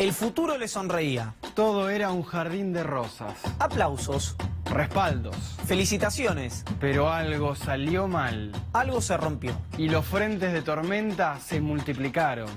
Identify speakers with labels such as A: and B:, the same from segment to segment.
A: El futuro le sonreía.
B: Todo era un jardín de rosas.
A: Aplausos.
B: Respaldos.
A: Felicitaciones.
B: Pero algo salió mal.
A: Algo se rompió.
B: Y los frentes de tormenta se multiplicaron.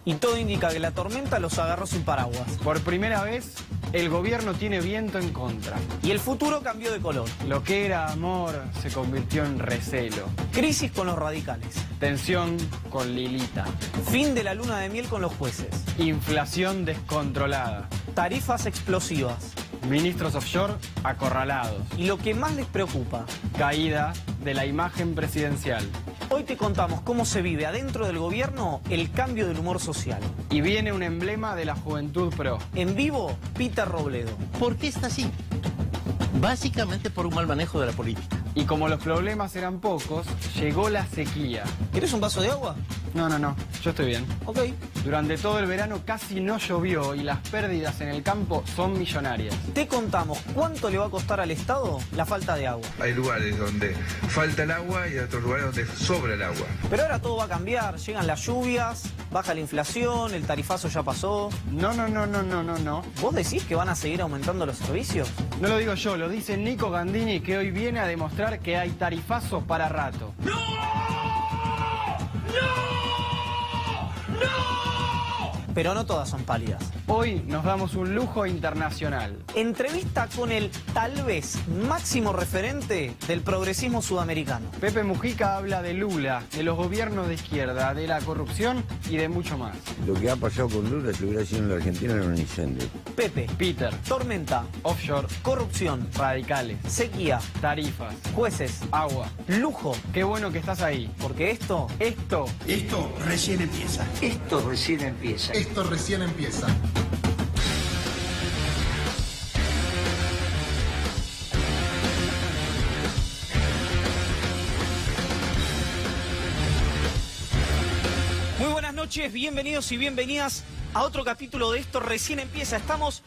A: Y todo indica que la tormenta los agarró sin paraguas.
B: Por primera vez, el gobierno tiene viento en contra.
A: Y el futuro cambió de color.
B: Lo que era amor se convirtió en recelo.
A: Crisis con los radicales.
B: Tensión con Lilita.
A: Fin de la luna de miel con los jueces.
B: Inflación descontrolada.
A: Tarifas explosivas.
B: Ministros offshore acorralados.
A: Y lo que más les preocupa,
B: Caída de la imagen presidencial.
A: hoy te contamos cómo se vive adentro del gobierno el cambio del humor social.
B: Y viene un emblema de la Juventud Pro.
A: En vivo, Peter Robledo.
C: ¿Por qué está así? Básicamente por un mal manejo de la política.
B: Y como los problemas eran pocos, llegó la sequía.
A: ¿Querés un vaso de agua?
B: No, yo estoy bien.
A: Ok.
B: Durante todo el verano casi no llovió y las pérdidas en el campo son millonarias.
A: Te contamos cuánto le va a costar al Estado la falta de agua.
D: Hay lugares donde falta el agua y hay otros lugares donde sobra el agua.
A: Pero ahora todo va a cambiar, llegan las lluvias, baja la inflación, el tarifazo ya pasó.
B: No.
A: ¿Vos decís que van a seguir aumentando los servicios?
B: No lo digo yo, lo dice Nico Gandini, que hoy viene a demostrar que hay tarifazo para rato.
A: Pero no todas son pálidas.
B: Hoy nos damos un lujo internacional.
A: Entrevista con el tal vez máximo referente del progresismo sudamericano.
B: Pepe Mujica habla de Lula, de los gobiernos de izquierda, de la corrupción y de mucho más.
E: Lo que ha pasado con Lula, si hubiera sido en la Argentina, era un incendio.
A: Pepe,
B: Peter,
A: tormenta,
B: offshore,
A: corrupción,
B: radicales,
A: sequía,
B: tarifas,
A: jueces,
B: agua.
A: lujo.
B: Qué bueno que estás ahí.
A: Porque esto
F: Esto recién empieza.
G: Esto recién empieza.
F: Esto recién empieza.
A: Muy buenas noches, bienvenidos y bienvenidas a otro capítulo de Esto Recién Empieza. Estamos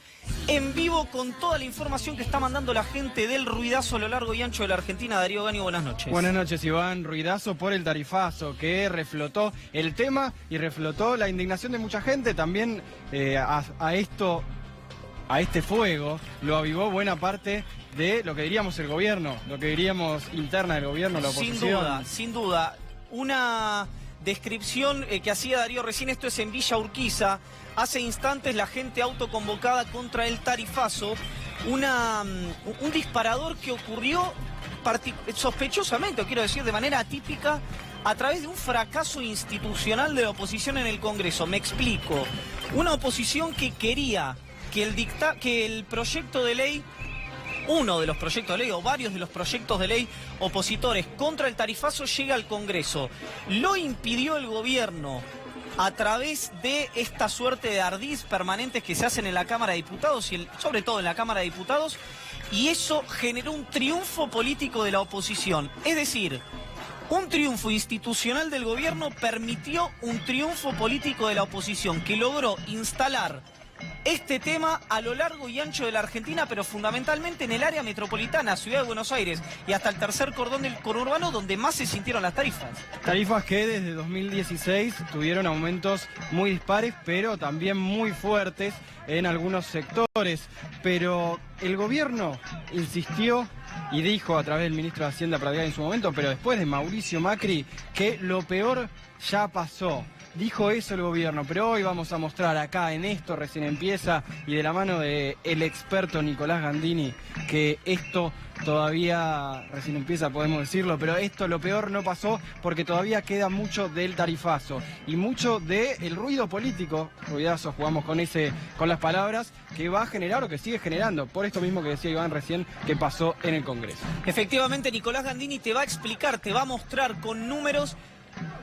A: en vivo con toda la información que está mandando la gente del ruidazo a lo largo y ancho de la Argentina. Darío Gani, buenas noches.
B: Buenas noches, Iván. Ruidazo por el tarifazo que reflotó el tema y reflotó la indignación de mucha gente. También a este fuego lo avivó buena parte de lo que diríamos el gobierno, lo que diríamos interna del gobierno, la oposición.
A: Sin duda. Una descripción que hacía Darío recién, esto es en Villa Urquiza. Hace instantes la gente autoconvocada contra el tarifazo. Un disparador que ocurrió sospechosamente, o quiero decir de manera atípica, a través de un fracaso institucional de la oposición en el Congreso. Me explico. Una oposición que quería que el proyecto de ley, uno de los proyectos de ley o varios de los proyectos de ley opositores contra el tarifazo llegue al Congreso. Lo impidió el gobierno a través de esta suerte de ardid permanentes que se hacen en la Cámara de Diputados y sobre todo en la Cámara de Diputados, y eso generó un triunfo político de la oposición. Es decir, un triunfo institucional del gobierno permitió un triunfo político de la oposición que logró instalar este tema a lo largo y ancho de la Argentina, pero fundamentalmente en el área metropolitana, Ciudad de Buenos Aires y hasta el tercer cordón del conurbano, donde más se sintieron las tarifas.
B: Tarifas que desde 2016 tuvieron aumentos muy dispares, pero también muy fuertes en algunos sectores. Pero el gobierno insistió y dijo a través del ministro de Hacienda Pradilla en su momento, pero después de Mauricio Macri, que lo peor ya pasó. Dijo eso el gobierno, pero hoy vamos a mostrar acá en Esto Recién Empieza y de la mano del experto Nicolás Gandini que esto todavía recién empieza, podemos decirlo, pero esto lo peor no pasó porque todavía queda mucho del tarifazo y mucho del ruido político, ruidazo, jugamos con las palabras, que va a generar o que sigue generando, por esto mismo que decía Iván recién, que pasó en el Congreso.
A: Efectivamente, Nicolás Gandini te va a explicar, te va a mostrar con números.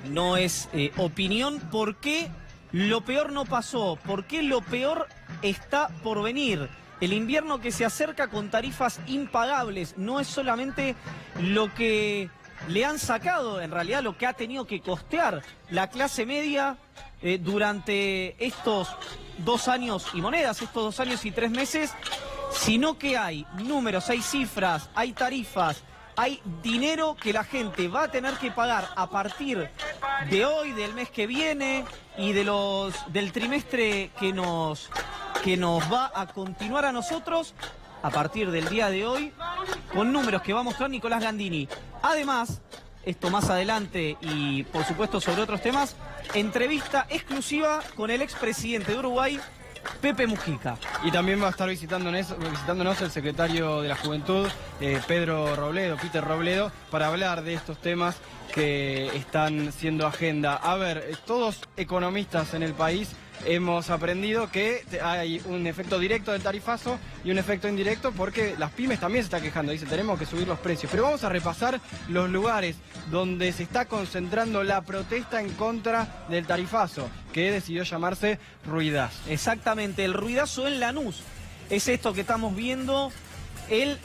A: No es opinión, por qué lo peor no pasó, por qué lo peor está por venir. El invierno que se acerca con tarifas impagables no es solamente lo que le han sacado, en realidad lo que ha tenido que costear la clase media durante estos 2 años y monedas, estos 2 años y 3 meses, sino que hay números, hay cifras, hay tarifas. Hay dinero que la gente va a tener que pagar a partir de hoy, del mes que viene y del trimestre que nos va a continuar a nosotros a partir del día de hoy, con números que va a mostrar Nicolás Gandini. Además, esto más adelante y por supuesto sobre otros temas, entrevista exclusiva con el expresidente de Uruguay, Pepe Mujica.
B: Y también va a estar visitándonos el secretario de la Juventud, Peter Robledo, para hablar de estos temas que están siendo agenda. A ver, todos economistas en el país hemos aprendido que hay un efecto directo del tarifazo y un efecto indirecto porque las pymes también se están quejando. Dicen, tenemos que subir los precios. Pero vamos a repasar los lugares donde se está concentrando la protesta en contra del tarifazo, que decidió llamarse Ruidazo.
A: Exactamente, el ruidazo en Lanús. Es esto que estamos viendo, el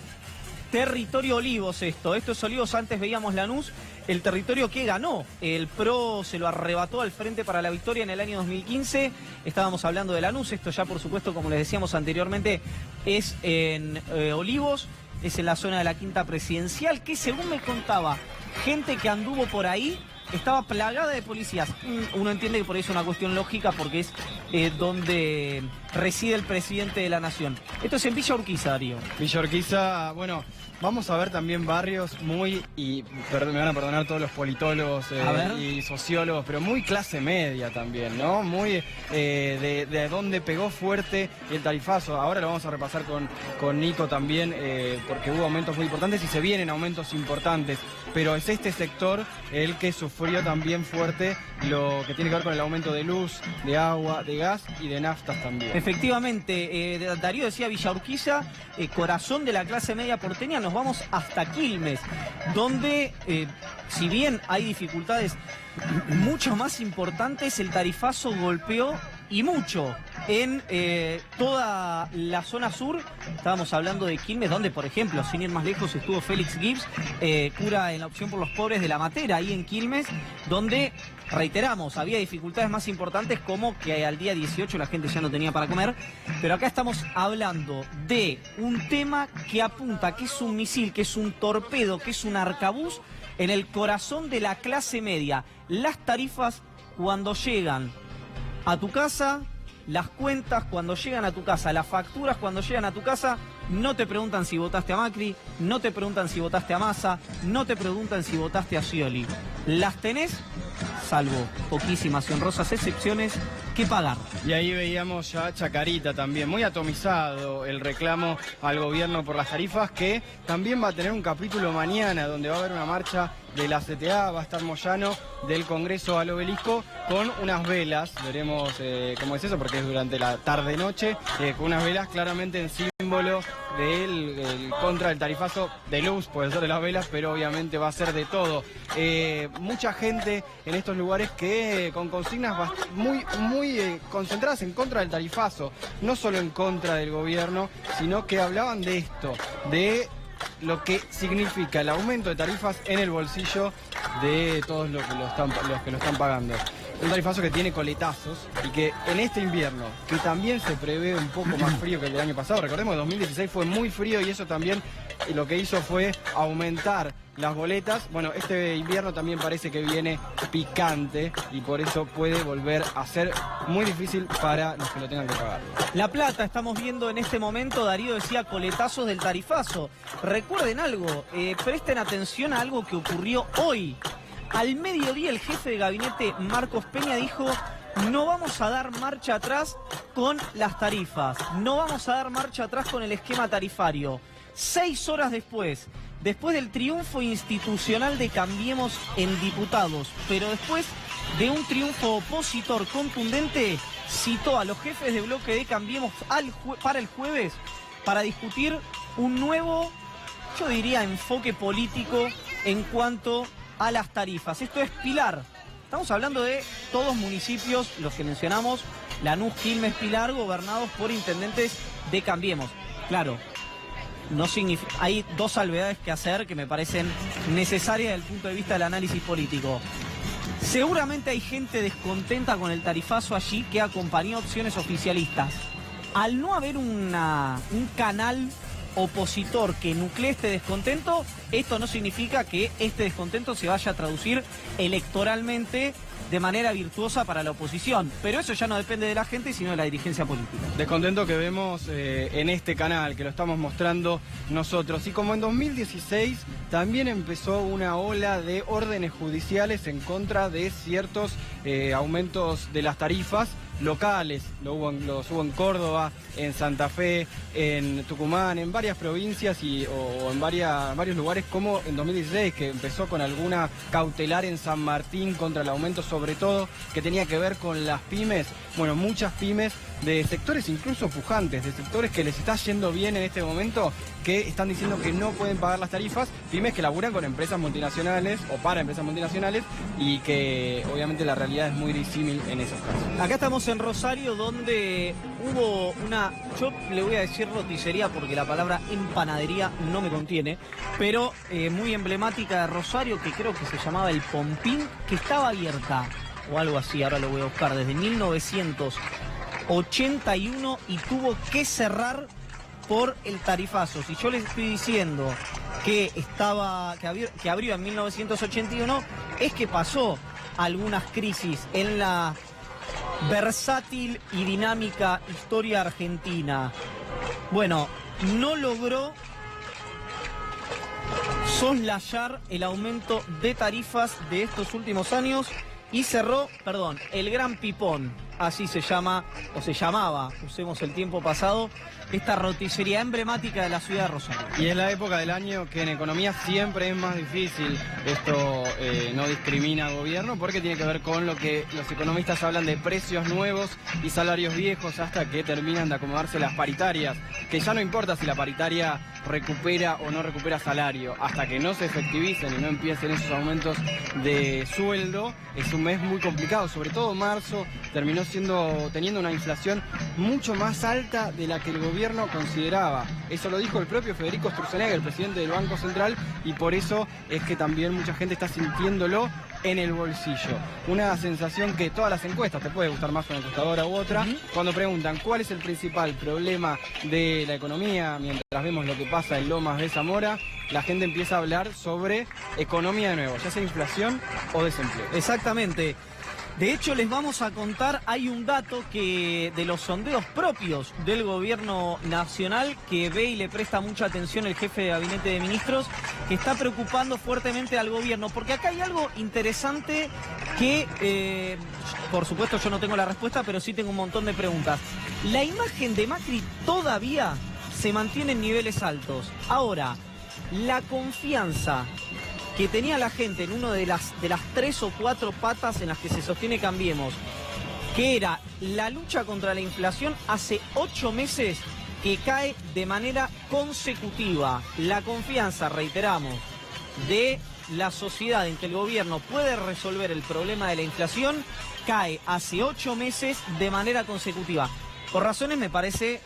A: territorio Olivos. Esto es Olivos, antes veíamos Lanús. El territorio que ganó, el PRO se lo arrebató al Frente para la Victoria en el año 2015, estábamos hablando de Lanús, esto ya por supuesto, como les decíamos anteriormente, es en Olivos, es en la zona de la Quinta Presidencial, que según me contaba gente que anduvo por ahí, estaba plagada de policías. Uno entiende que por ahí es una cuestión lógica porque es donde reside el presidente de la Nación. Esto es en Villa Urquiza, Darío.
B: Villa Urquiza, bueno, vamos a ver también barrios muy, y me van a perdonar todos los politólogos y sociólogos, pero muy clase media también, ¿no? Muy de dónde pegó fuerte el tarifazo. Ahora lo vamos a repasar con Nico también, porque hubo aumentos muy importantes y se vienen aumentos importantes, pero es este sector el que sufrió también fuerte lo que tiene que ver con el aumento de luz, de agua, de gas y de naftas también.
A: Efectivamente, Darío decía Villa Urquiza, corazón de la clase media porteña. Nos vamos hasta Quilmes, donde si bien hay dificultades mucho más importantes, el tarifazo golpeó y mucho en toda la zona sur. Estábamos hablando de Quilmes, donde por ejemplo, sin ir más lejos, estuvo Félix Gibbs, cura en la opción por los pobres de La Matera, ahí en Quilmes, donde, reiteramos, había dificultades más importantes como que al día 18 la gente ya no tenía para comer, pero acá estamos hablando de un tema que apunta, que es un misil, que es un torpedo, que es un arcabuz en el corazón de la clase media. Las tarifas cuando llegan a tu casa, las cuentas cuando llegan a tu casa, las facturas cuando llegan a tu casa, no te preguntan si votaste a Macri, no te preguntan si votaste a Massa, no te preguntan si votaste a Scioli. Las tenés, salvo poquísimas y honrosas excepciones, que pagar.
B: Y ahí veíamos ya Chacarita también, muy atomizado el reclamo al gobierno por las tarifas, que también va a tener un capítulo mañana donde va a haber una marcha de la CTA, va a estar Moyano del Congreso al Obelisco con unas velas, veremos cómo es eso porque es durante la tarde-noche, con unas velas claramente en símbolo del contra del tarifazo de luz, puede ser de las velas, pero obviamente va a ser de todo. Mucha gente en estos lugares que con consignas muy concentradas en contra del tarifazo, no solo en contra del gobierno, sino que hablaban de esto, de lo que significa el aumento de tarifas en el bolsillo de todos los que lo están pagando. Un tarifazo que tiene coletazos y que en este invierno, que también se prevé un poco más frío que el del año pasado, recordemos que 2016 fue muy frío y eso también lo que hizo fue aumentar las boletas. Bueno, este invierno también parece que viene picante y por eso puede volver a ser muy difícil para los que lo tengan que pagar.
A: La Plata, estamos viendo en este momento, Darío decía coletazos del tarifazo. Recuerden algo, presten atención a algo que ocurrió hoy. Al mediodía el jefe de gabinete Marcos Peña dijo: no vamos a dar marcha atrás con las tarifas, no vamos a dar marcha atrás con el esquema tarifario. 6 horas después del triunfo institucional de Cambiemos en diputados, pero después de un triunfo opositor contundente, citó a los jefes de bloque de Cambiemos para el jueves para discutir un nuevo, yo diría, enfoque político en cuanto a las tarifas. Esto es Pilar. Estamos hablando de todos municipios, los que mencionamos, Lanús, Quilmes, Pilar, gobernados por intendentes de Cambiemos. Claro, no significa, hay dos salvedades que hacer que me parecen necesarias desde el punto de vista del análisis político. Seguramente hay gente descontenta con el tarifazo allí que acompañó opciones oficialistas. Al no haber un canal opositor que nuclee este descontento, esto no significa que este descontento se vaya a traducir electoralmente de manera virtuosa para la oposición. Pero eso ya no depende de la gente, sino de la dirigencia política.
B: Descontento que vemos en este canal, que lo estamos mostrando nosotros. Y como en 2016 también empezó una ola de órdenes judiciales en contra de ciertos aumentos de las tarifas locales, los hubo en Córdoba, en Santa Fe, en Tucumán, en varias provincias o en varios lugares, como en 2016, que empezó con alguna cautelar en San Martín contra el aumento, sobre todo que tenía que ver con las pymes. Bueno, muchas pymes de sectores incluso pujantes, de sectores que les está yendo bien en este momento, que están diciendo que no pueden pagar las tarifas, pymes que laburan con empresas multinacionales o para empresas multinacionales, y que obviamente la realidad es muy disímil en esos casos.
A: Acá estamos en Rosario, donde hubo una, yo le voy a decir roticería porque la palabra empanadería no me contiene, pero muy emblemática de Rosario, que creo que se llamaba El Pompín, que estaba abierta, o algo así, ahora lo voy a buscar, desde 1981 y tuvo que cerrar por el tarifazo. Si yo les estoy diciendo que abrió en 1981, es que pasó algunas crisis en la versátil y dinámica historia argentina. Bueno, no logró soslayar el aumento de tarifas de estos últimos años y cerró, el Gran Pipón, así se llama, o se llamaba, usemos el tiempo pasado, esta roticería emblemática de la ciudad de Rosario.
B: Y es la época del año que en economía siempre es más difícil. Esto no discrimina al gobierno porque tiene que ver con lo que los economistas hablan de precios nuevos y salarios viejos, hasta que terminan de acomodarse las paritarias, que ya no importa si la paritaria recupera o no recupera salario, hasta que no se efectivicen y no empiecen esos aumentos de sueldo. Es un mes muy complicado, sobre todo marzo terminó teniendo una inflación mucho más alta de la que el gobierno consideraba. Eso lo dijo el propio Federico Sturzenegger, el presidente del Banco Central, y por eso es que también mucha gente está sintiéndolo en el bolsillo. Una sensación que todas las encuestas, te puede gustar más una encuestadora u otra, cuando preguntan cuál es el principal problema de la economía, mientras vemos lo que pasa en Lomas de Zamora, la gente empieza a hablar sobre economía de nuevo, ya sea inflación o desempleo.
A: Exactamente. De hecho, les vamos a contar, hay un dato que de los sondeos propios del gobierno nacional que ve y le presta mucha atención el jefe de gabinete de ministros, que está preocupando fuertemente al gobierno, porque acá hay algo interesante que, por supuesto yo no tengo la respuesta, pero sí tengo un montón de preguntas. La imagen de Macri todavía se mantiene en niveles altos. Ahora, la confianza que tenía la gente en una de las 3 o 4 patas en las que se sostiene Cambiemos, que era la lucha contra la inflación, hace 8 meses que cae de manera consecutiva. La confianza, reiteramos, de la sociedad en que el gobierno puede resolver el problema de la inflación cae hace 8 meses de manera consecutiva. Por razones, me parece,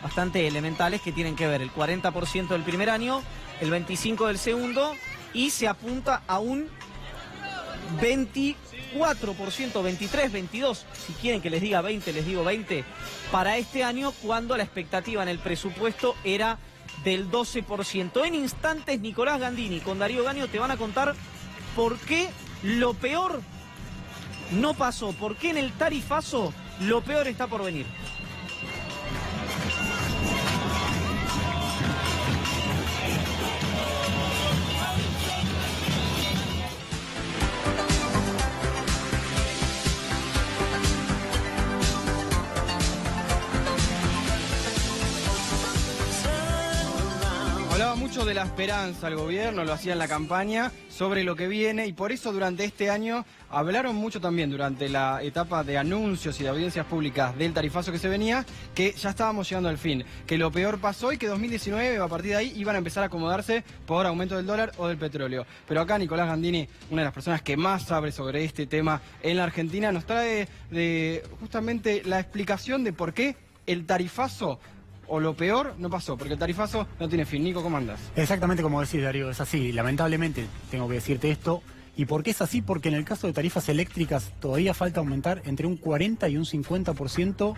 A: bastante elementales, que tienen que ver el 40% del primer año, el 25% del segundo, y se apunta a un 24%, 23, 22, si quieren que les diga 20, les digo 20, para este año, cuando la expectativa en el presupuesto era del 12%. En instantes, Nicolás Gandini con Darío Gaño te van a contar por qué lo peor no pasó, por qué en el tarifazo lo peor está por venir.
B: Hablaba mucho de la esperanza al gobierno, lo hacía en la campaña, sobre lo que viene, y por eso durante este año hablaron mucho también durante la etapa de anuncios y de audiencias públicas del tarifazo que se venía, que ya estábamos llegando al fin, que lo peor pasó y que 2019 a partir de ahí iban a empezar a acomodarse por aumento del dólar o del petróleo. Pero acá Nicolás Gandini, una de las personas que más sabe sobre este tema en la Argentina, nos trae justamente la explicación de por qué el tarifazo o lo peor no pasó, porque el tarifazo no tiene fin. Nico, ¿cómo andás?
G: Exactamente como decís, Darío, es así. Lamentablemente tengo que decirte esto. ¿Y por qué es así? Porque en el caso de tarifas eléctricas todavía falta aumentar entre un 40 y un 50%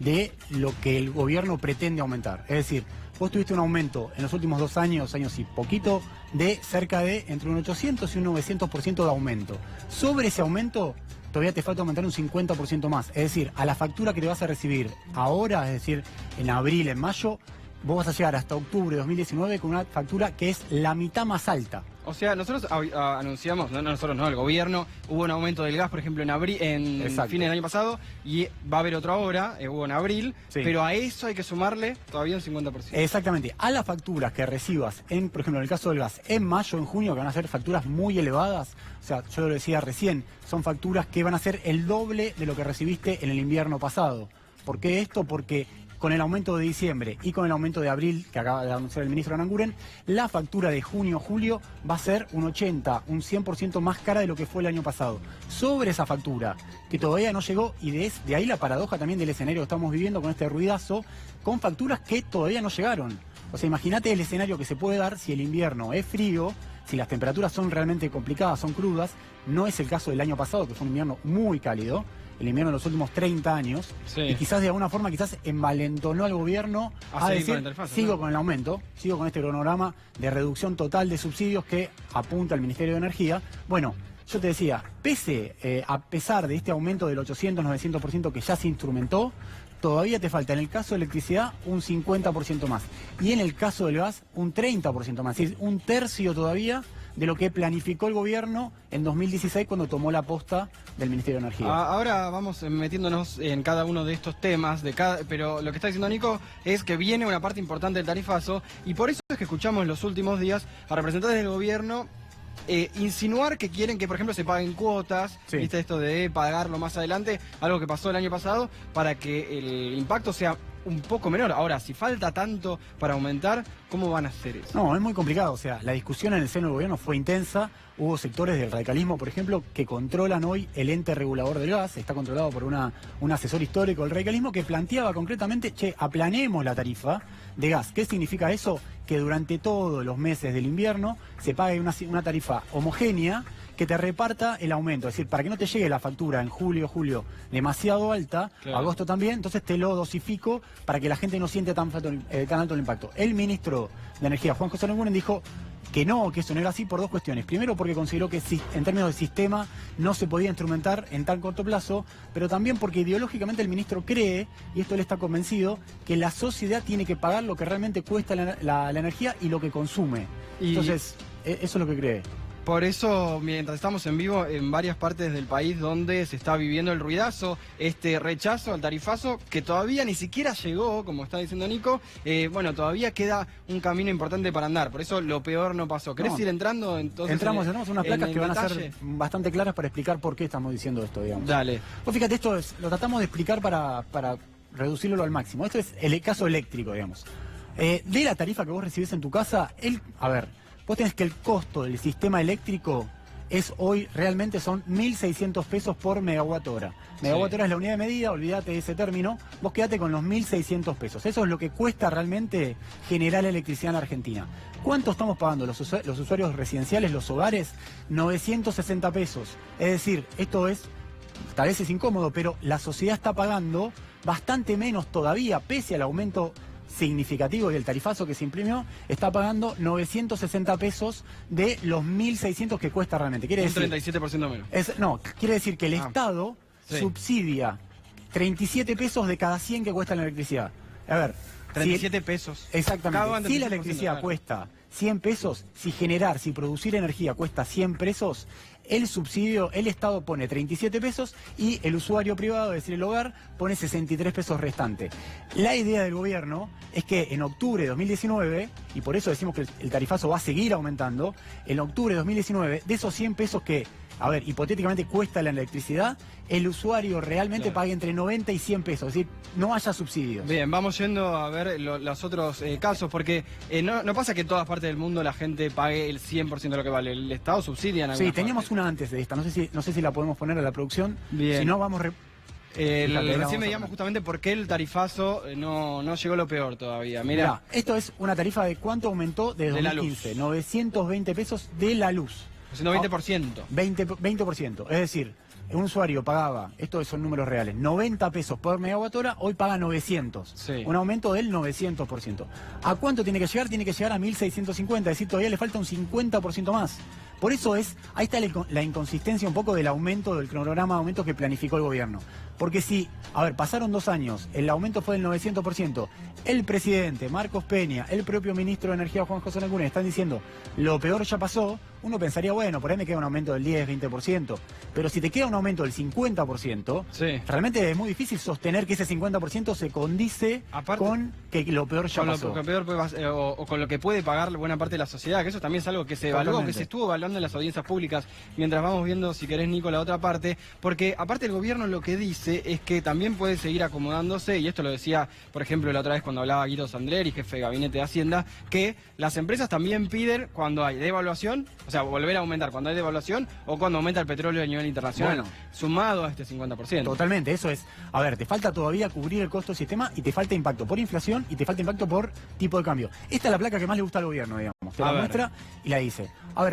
G: de lo que el gobierno pretende aumentar. Es decir, vos tuviste un aumento en los últimos 2 años y poquito, de cerca de entre un 800 y un 900% de aumento. Sobre ese aumento, todavía te falta aumentar un 50% más. Es decir, a la factura que te vas a recibir ahora, es decir, en abril, en mayo, vos vas a llegar hasta octubre de 2019 con una factura que es la mitad más alta.
B: O sea, nosotros anunciamos, no nosotros, no, el gobierno, hubo un aumento del gas, por ejemplo, en
G: Exacto.
B: fines del año pasado, y va a haber otro ahora, hubo en abril,
G: Sí.
B: pero a eso hay que sumarle todavía un 50%.
G: Exactamente. A las facturas que recibas, por ejemplo, en el caso del gas, en mayo, en junio, que van a ser facturas muy elevadas, o sea, yo lo decía recién, son facturas que van a ser el doble de lo que recibiste en el invierno pasado. ¿Por qué esto? Porque con el aumento de diciembre y con el aumento de abril, que acaba de anunciar el ministro Aranguren, la factura de junio-julio va a ser un 80, un 100% más cara de lo que fue el año pasado. Sobre esa factura, que todavía no llegó, y de ahí la paradoja también del escenario que estamos viviendo con este ruidazo, con facturas que todavía no llegaron. O sea, imagínate el escenario que se puede dar si el invierno es frío, si las temperaturas son realmente complicadas, son crudas. No es el caso del año pasado, que fue un invierno muy cálido, el invierno de los últimos 30 años,
B: Sí.
G: y quizás de alguna forma envalentonó al gobierno
B: A
G: a
B: seguir
G: decir,
B: con el tarifazo,
G: sigo
B: ¿no?
G: con el aumento, sigo con este cronograma de reducción total de subsidios que apunta el Ministerio de Energía. Bueno, yo te decía, a pesar de este aumento del 800-900% que ya se instrumentó, todavía te falta en el caso de electricidad un 50% más, y en el caso del gas un 30% más, es decir, un tercio todavía de lo que planificó el gobierno en 2016 cuando tomó la posta del Ministerio de Energía.
B: Ahora vamos metiéndonos en cada uno de estos temas, pero lo que está diciendo Nico es que viene una parte importante del tarifazo, y por eso es que escuchamos en los últimos días a representantes del gobierno insinuar que quieren que, por ejemplo, se paguen cuotas,
G: Sí.
B: ¿viste? Esto de pagarlo más adelante, algo que pasó el año pasado, para que el impacto sea un poco menor. Ahora, si falta tanto para aumentar, ¿cómo van a hacer eso?
G: No, es muy complicado. O sea, la discusión en el seno del gobierno fue intensa. Hubo sectores del radicalismo, por ejemplo, que controlan hoy el ente regulador del gas. Está controlado por un asesor histórico del radicalismo que planteaba concretamente, aplaneemos la tarifa de gas. ¿Qué significa eso? Que durante todos los meses del invierno se pague una tarifa homogénea que te reparta el aumento. Es decir, para que no te llegue la factura en julio demasiado alta,
B: Claro.
G: agosto también, entonces te lo dosifico para que la gente no siente tan alto el impacto. El ministro de Energía, Juan José Aranguren, dijo que eso no era así por dos cuestiones. Primero, porque consideró que en términos de sistema no se podía instrumentar en tan corto plazo, pero también porque ideológicamente el ministro cree, y esto él está convencido, que la sociedad tiene que pagar lo que realmente cuesta la energía y lo que consume.
B: Y-
G: Entonces, eso es lo que cree.
B: Por eso, mientras estamos en vivo en varias partes del país donde se está viviendo el ruidazo, este rechazo al tarifazo, que todavía ni siquiera llegó, como está diciendo Nico, bueno, todavía queda un camino importante para andar. Por eso lo peor no pasó. ¿Querés
G: No.
B: ir entrando entonces?
G: Entramos unas placas
B: en
G: que van a
B: detalle?
G: ser bastante claras para explicar por qué estamos diciendo esto, digamos.
B: Dale.
G: Vos fíjate, lo tratamos de explicar para reducirlo al máximo. Esto es el caso eléctrico, digamos. De la tarifa que vos recibís en tu casa, vos tenés que el costo del sistema eléctrico realmente son 1.600 pesos por megawatt hora. Megawatt hora es la unidad de medida, olvídate de ese término, vos quedate con los 1.600 pesos. Eso es lo que cuesta realmente generar electricidad en Argentina. ¿Cuánto estamos pagando los usuarios residenciales, los hogares? 960 pesos. Es decir, tal vez es incómodo, pero la sociedad está pagando bastante menos todavía, pese al aumento significativo del tarifazo que se imprimió, está pagando 960 pesos de los 1.600 que cuesta realmente. Quiere
B: Un
G: decir,
B: 37% menos.
G: quiere decir que el Estado
B: sí.
G: subsidia 37 pesos de cada 100 que cuesta la electricidad. A ver,
B: 37 pesos.
G: exactamente.
B: Cada
G: Si la
B: 37%,
G: electricidad
B: claro.
G: cuesta 100 pesos, si producir energía cuesta 100 pesos, el subsidio, el Estado pone 37 pesos y el usuario privado, es decir, el hogar, pone 63 pesos restante. La idea del gobierno es que en octubre de 2019, y por eso decimos que el tarifazo va a seguir aumentando, en octubre de 2019, de esos 100 pesos que, hipotéticamente cuesta la electricidad, el usuario realmente
B: Claro.
G: pague entre 90 y 100 pesos, es decir, no haya subsidios.
B: Bien, vamos yendo a ver los otros casos, porque no pasa que en todas partes del mundo la gente pague el 100% de lo que vale. El Estado subsidia en
G: Sí,
B: algunas
G: teníamos
B: partes.
G: una antes de esta, no sé si la podemos poner a la producción.
B: Bien.
G: Si no, vamos... Fíjate, la vamos
B: Recién
G: a
B: veíamos
G: poner.
B: justamente por qué el tarifazo no llegó lo peor todavía. Mira,
G: Mirá, esto es una tarifa de cuánto aumentó desde
B: De la
G: 2015.
B: luz.
G: 920 pesos de la luz.
B: haciendo 20%.
G: 20%. Es decir, un usuario pagaba, estos son números reales, 90 pesos por megawatt hora, hoy paga 900.
B: Sí.
G: Un aumento del 900%. ¿A cuánto tiene que llegar? Tiene que llegar a 1.650, es decir, todavía le falta un 50% más. Por eso ahí está la inconsistencia un poco del aumento, del cronograma de aumento que planificó el gobierno. Porque si, pasaron 2 años, el aumento fue del 900%, el presidente, Marcos Peña, el propio ministro de Energía, Juan José Lancune, están diciendo, lo peor ya pasó, uno pensaría, bueno, por ahí me queda un aumento del 10, 20%, pero si te queda un aumento del 50%,
B: Sí.
G: realmente es muy difícil sostener que ese 50% se condice
B: Aparte,
G: con que lo peor ya
B: con
G: pasó.
B: lo que peor o con lo que puede pagar buena parte de la sociedad, que eso también es algo que se evaluó,
G: Totalmente.
B: que se estuvo evaluando en las audiencias públicas, mientras vamos viendo, si querés, Nico, la otra parte, porque aparte el gobierno lo que dice es que también puede seguir acomodándose, y esto lo decía, por ejemplo, la otra vez cuando hablaba Guido Sandleri, jefe de Gabinete de Hacienda, que las empresas también piden cuando hay devaluación, o sea, volver a aumentar cuando hay devaluación o cuando aumenta el petróleo a nivel internacional,
G: Bueno.
B: sumado a este 50%.
G: Totalmente, eso es. Te falta todavía cubrir el costo del sistema y te falta impacto por inflación y te falta impacto por tipo de cambio. Esta es la placa que más le gusta al gobierno, digamos. Te
B: A
G: la
B: ver.
G: muestra y la dice.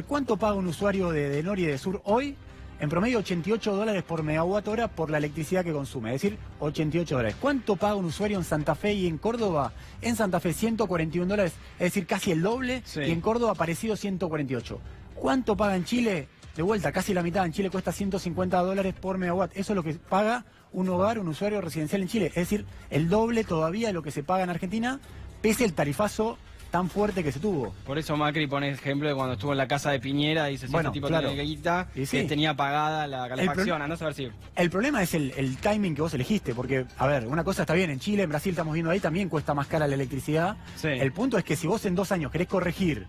G: ¿Cuánto paga un usuario de Nor y de Sur hoy? En promedio $88 por megawatt hora por la electricidad que consume, es decir, $88. ¿Cuánto paga un usuario en Santa Fe y en Córdoba? En Santa Fe $141, es decir, casi el doble,
B: Sí.
G: y en Córdoba parecido 148. ¿Cuánto paga en Chile? De vuelta, casi la mitad. En Chile cuesta $150 por megawatt. Eso es lo que paga un hogar, un usuario residencial en Chile. Es decir, el doble todavía de lo que se paga en Argentina, pese al tarifazo tan fuerte que se tuvo.
B: Por eso Macri pone el ejemplo de cuando estuvo en la casa de Piñera, dice, si
G: Bueno,
B: este tipo
G: claro.
B: tiene guita,
G: Y sí.
B: que tenía pagada la calefacción,
G: pro-
B: andá a saber si...
G: El problema es el timing que vos elegiste, porque, una cosa está bien, en Chile, en Brasil estamos viendo ahí, también cuesta más cara la electricidad.
B: Sí.
G: El punto es que si vos en 2 años querés corregir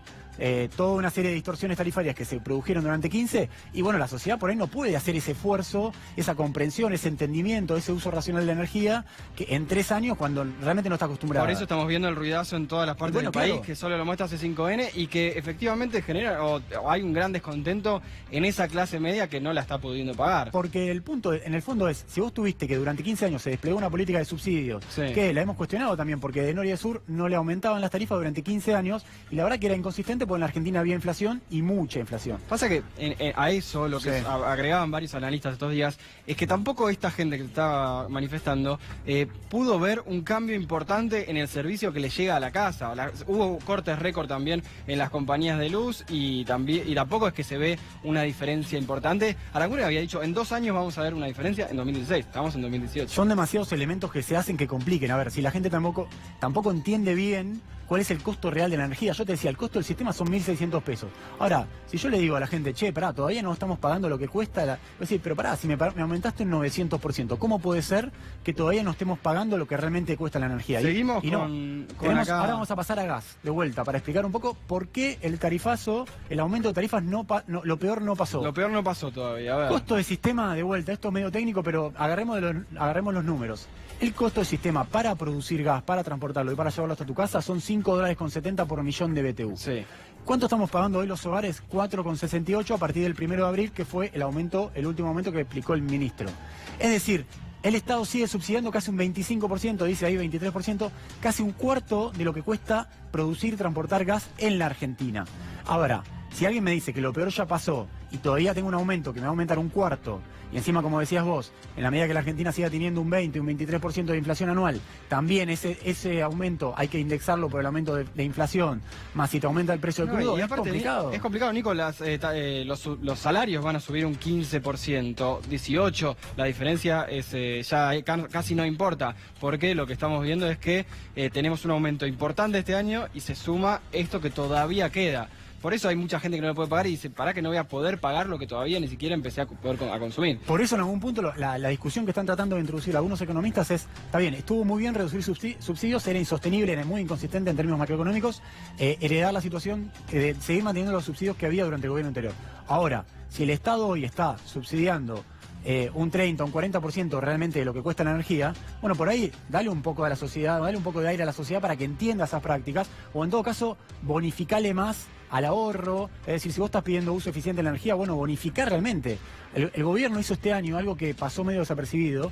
G: toda una serie de distorsiones tarifarias que se produjeron durante 15, y la sociedad por ahí no puede hacer ese esfuerzo, esa comprensión, ese entendimiento, ese uso racional de la energía, que en 3 años cuando realmente no está acostumbrada.
B: Por eso estamos viendo el ruidazo en todas las partes
G: Bueno,
B: del país,
G: claro.
B: que solo lo muestra C5N y que efectivamente genera, o hay un gran descontento en esa clase media que no la está pudiendo pagar.
G: Porque el punto, en el fondo es, si vos tuviste que durante 15 años se desplegó una política de subsidios,
B: Sí.
G: que la hemos cuestionado también, porque de Nor y de Sur no le aumentaban las tarifas durante 15 años, y la verdad que era inconsistente porque en la Argentina había inflación y mucha inflación.
B: Pasa que a eso lo que
G: Sí.
B: agregaban varios analistas estos días es que tampoco esta gente que estaba manifestando pudo ver un cambio importante en el servicio que le llega a la casa. Hubo cortes récord también en las compañías de luz y tampoco es que se ve una diferencia importante. Arangure había dicho, en 2 años vamos a ver una diferencia en 2016, estamos en 2018.
G: Son demasiados elementos que se hacen que compliquen. Si la gente tampoco entiende bien cuál es el costo real de la energía. Yo te decía, el costo del sistema son 1.600 pesos. Ahora, si yo le digo a la gente, che, pará, todavía no estamos pagando lo que cuesta, voy a decir, pero pará, si me aumentaste un 900%, ¿cómo puede ser que todavía no estemos pagando lo que realmente cuesta la energía?
B: Seguimos
G: Y no.
B: con
G: Ahora
B: acá...
G: vamos a pasar a gas, de vuelta, para explicar un poco por qué el tarifazo, el aumento de tarifas, lo peor no pasó.
B: Lo peor no pasó todavía, a ver.
G: Costo de sistema, de vuelta, esto es medio técnico, pero agarremos los números. El costo de sistema para producir gas, para transportarlo y para llevarlo hasta tu casa son $5.70 por millón de BTU.
B: Sí.
G: ¿Cuánto estamos pagando hoy los hogares? 4,68 a partir del 1 de abril, que fue el último aumento que explicó el ministro. Es decir, el Estado sigue subsidiando casi un 25%, dice ahí 23%, casi un cuarto de lo que cuesta producir y transportar gas en la Argentina. Ahora, si alguien me dice que lo peor ya pasó y todavía tengo un aumento que me va a aumentar un cuarto, y encima, como decías vos, en la medida que la Argentina siga teniendo un 20, un 23% de inflación anual, también ese aumento hay que indexarlo por el aumento de inflación, más si te aumenta el precio del
B: No,
G: crudo,
B: y
G: es
B: aparte,
G: complicado.
B: Es complicado, Nico, los salarios van a subir un 15%, 18%, la diferencia es casi no importa, porque lo que estamos viendo es que tenemos un aumento importante este año y se suma esto que todavía queda. Por eso hay mucha gente que no lo puede pagar y dice, ¿para que no voy a poder pagar lo que todavía ni siquiera empecé a poder a consumir?
G: Por eso en algún punto la discusión que están tratando de introducir algunos economistas es, está bien, estuvo muy bien reducir subsidios, era insostenible, era muy inconsistente en términos macroeconómicos, heredar la situación de seguir manteniendo los subsidios que había durante el gobierno anterior. Ahora, si el Estado hoy está subsidiando un 30, un 40% realmente de lo que cuesta la energía, bueno, por ahí dale un poco a la sociedad, dale un poco de aire a la sociedad para que entienda esas prácticas, o en todo caso, bonificale más al ahorro, es decir, si vos estás pidiendo uso eficiente de la energía, bueno, bonificar realmente. El gobierno hizo este año algo que pasó medio desapercibido.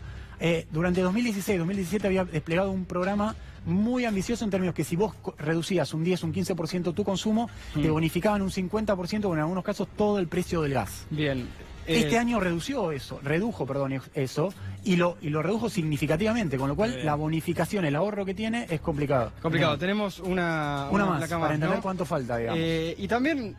G: Durante 2016-2017 había desplegado un programa muy ambicioso en términos que si vos reducías un 10, un 15% tu consumo, te bonificaban un 50% o en algunos casos todo el precio del gas.
B: Bien.
G: Este año redujo eso, y lo redujo significativamente, con lo cual la bonificación, el ahorro que tiene es complicado.
B: Complicado. Tenemos una
G: más,
B: placa
G: para entender
B: ¿no?
G: cuánto falta, digamos.
B: Y también,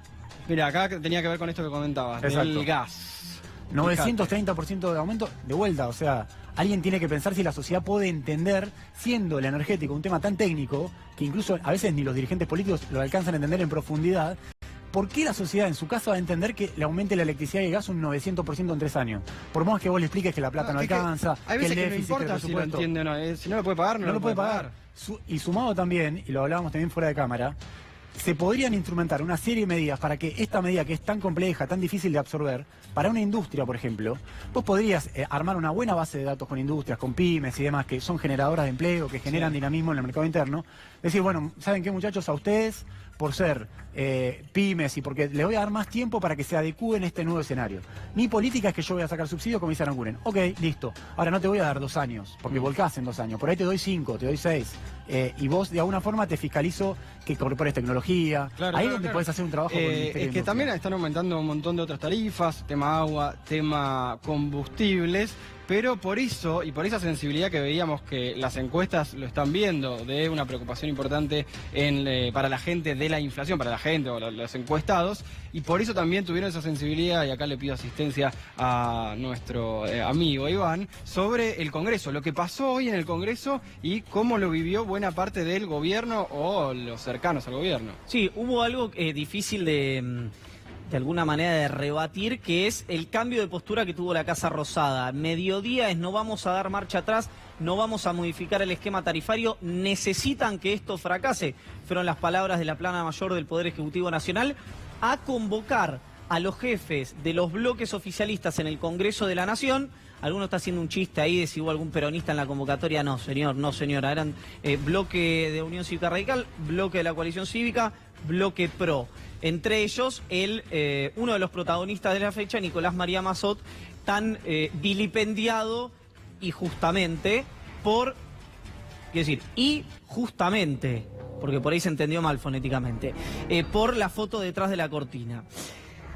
B: mira, acá tenía que ver con esto que comentabas,
G: Exacto.
B: del gas.
G: 930% de aumento de vuelta, o sea, alguien tiene que pensar si la sociedad puede entender, siendo el energético un tema tan técnico, que incluso a veces ni los dirigentes políticos lo alcanzan a entender en profundidad, ¿por qué la sociedad en su casa va a entender que le aumente la electricidad y el gas un 900% en 3 años? Por más que vos le expliques que la plata no alcanza,
B: hay
G: que
B: veces
G: el
B: que no
G: déficit,
B: importa
G: el
B: si lo
G: presupuesto...
B: entiende o no, si no lo puede pagar, no lo puede pagar.
G: Y sumado también, y lo hablábamos también fuera de cámara, se podrían instrumentar una serie de medidas para que esta medida, que es tan compleja, tan difícil de absorber, para una industria, por ejemplo, vos podrías armar una buena base de datos con industrias, con pymes y demás, que son generadoras de empleo, que generan dinamismo en el mercado interno. Decir, bueno, ¿saben qué, muchachos? A ustedes, por ser pymes y porque les voy a dar más tiempo para que se adecúen a este nuevo escenario. Mi política es que yo voy a sacar subsidios, como dice Aranguren. Ok, listo. Ahora no te voy a dar 2 años, porque volcás en 2 años. Por ahí te doy 5, te doy 6. Y vos de alguna forma te fiscalizo que incorpores tecnología. Ahí es donde podés hacer un trabajo con el Ministerio
B: Es que también están aumentando un montón de otras tarifas, tema agua, tema combustibles, pero por eso y por esa sensibilidad que veíamos que las encuestas lo están viendo, de una preocupación importante para la gente de la inflación, para la gente o los encuestados, y por eso también tuvieron esa sensibilidad, y acá le pido asistencia a nuestro amigo Iván, sobre el Congreso, lo que pasó hoy en el Congreso y cómo lo vivió buena parte del gobierno o los cercanos al gobierno.
A: Sí, hubo algo difícil de alguna manera de rebatir, que es el cambio de postura que tuvo la Casa Rosada. Mediodía es: no vamos a dar marcha atrás, no vamos a modificar el esquema tarifario, necesitan que esto fracase. Fueron las palabras de la plana mayor del Poder Ejecutivo Nacional, a convocar a los jefes de los bloques oficialistas en el Congreso de la Nación. Alguno está haciendo un chiste ahí de si hubo algún peronista en la convocatoria. No, señor, no, señora. Eran bloque de Unión Cívica Radical, bloque de la Coalición Cívica, bloque PRO. Entre ellos, uno de los protagonistas de la fecha, Nicolás María Mazzot, tan vilipendiado y justamente por... Quiero decir, y justamente, porque por ahí se entendió mal fonéticamente, por la foto detrás de la cortina.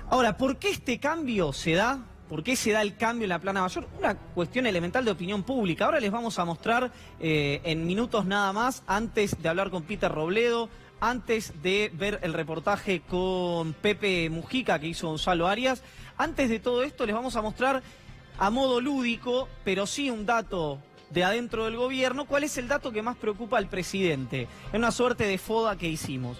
A: Ahora, ¿por qué este cambio se da? ¿Por qué se da el cambio en la plana mayor? Una cuestión elemental de opinión pública. Ahora les vamos a mostrar en minutos nada más, antes de hablar con Peter Robledo, antes de ver el reportaje con Pepe Mujica que hizo Gonzalo Arias. Antes de todo esto les vamos a mostrar a modo lúdico, pero sí un dato de adentro del gobierno, cuál es el dato que más preocupa al presidente. Es una suerte de foda que hicimos.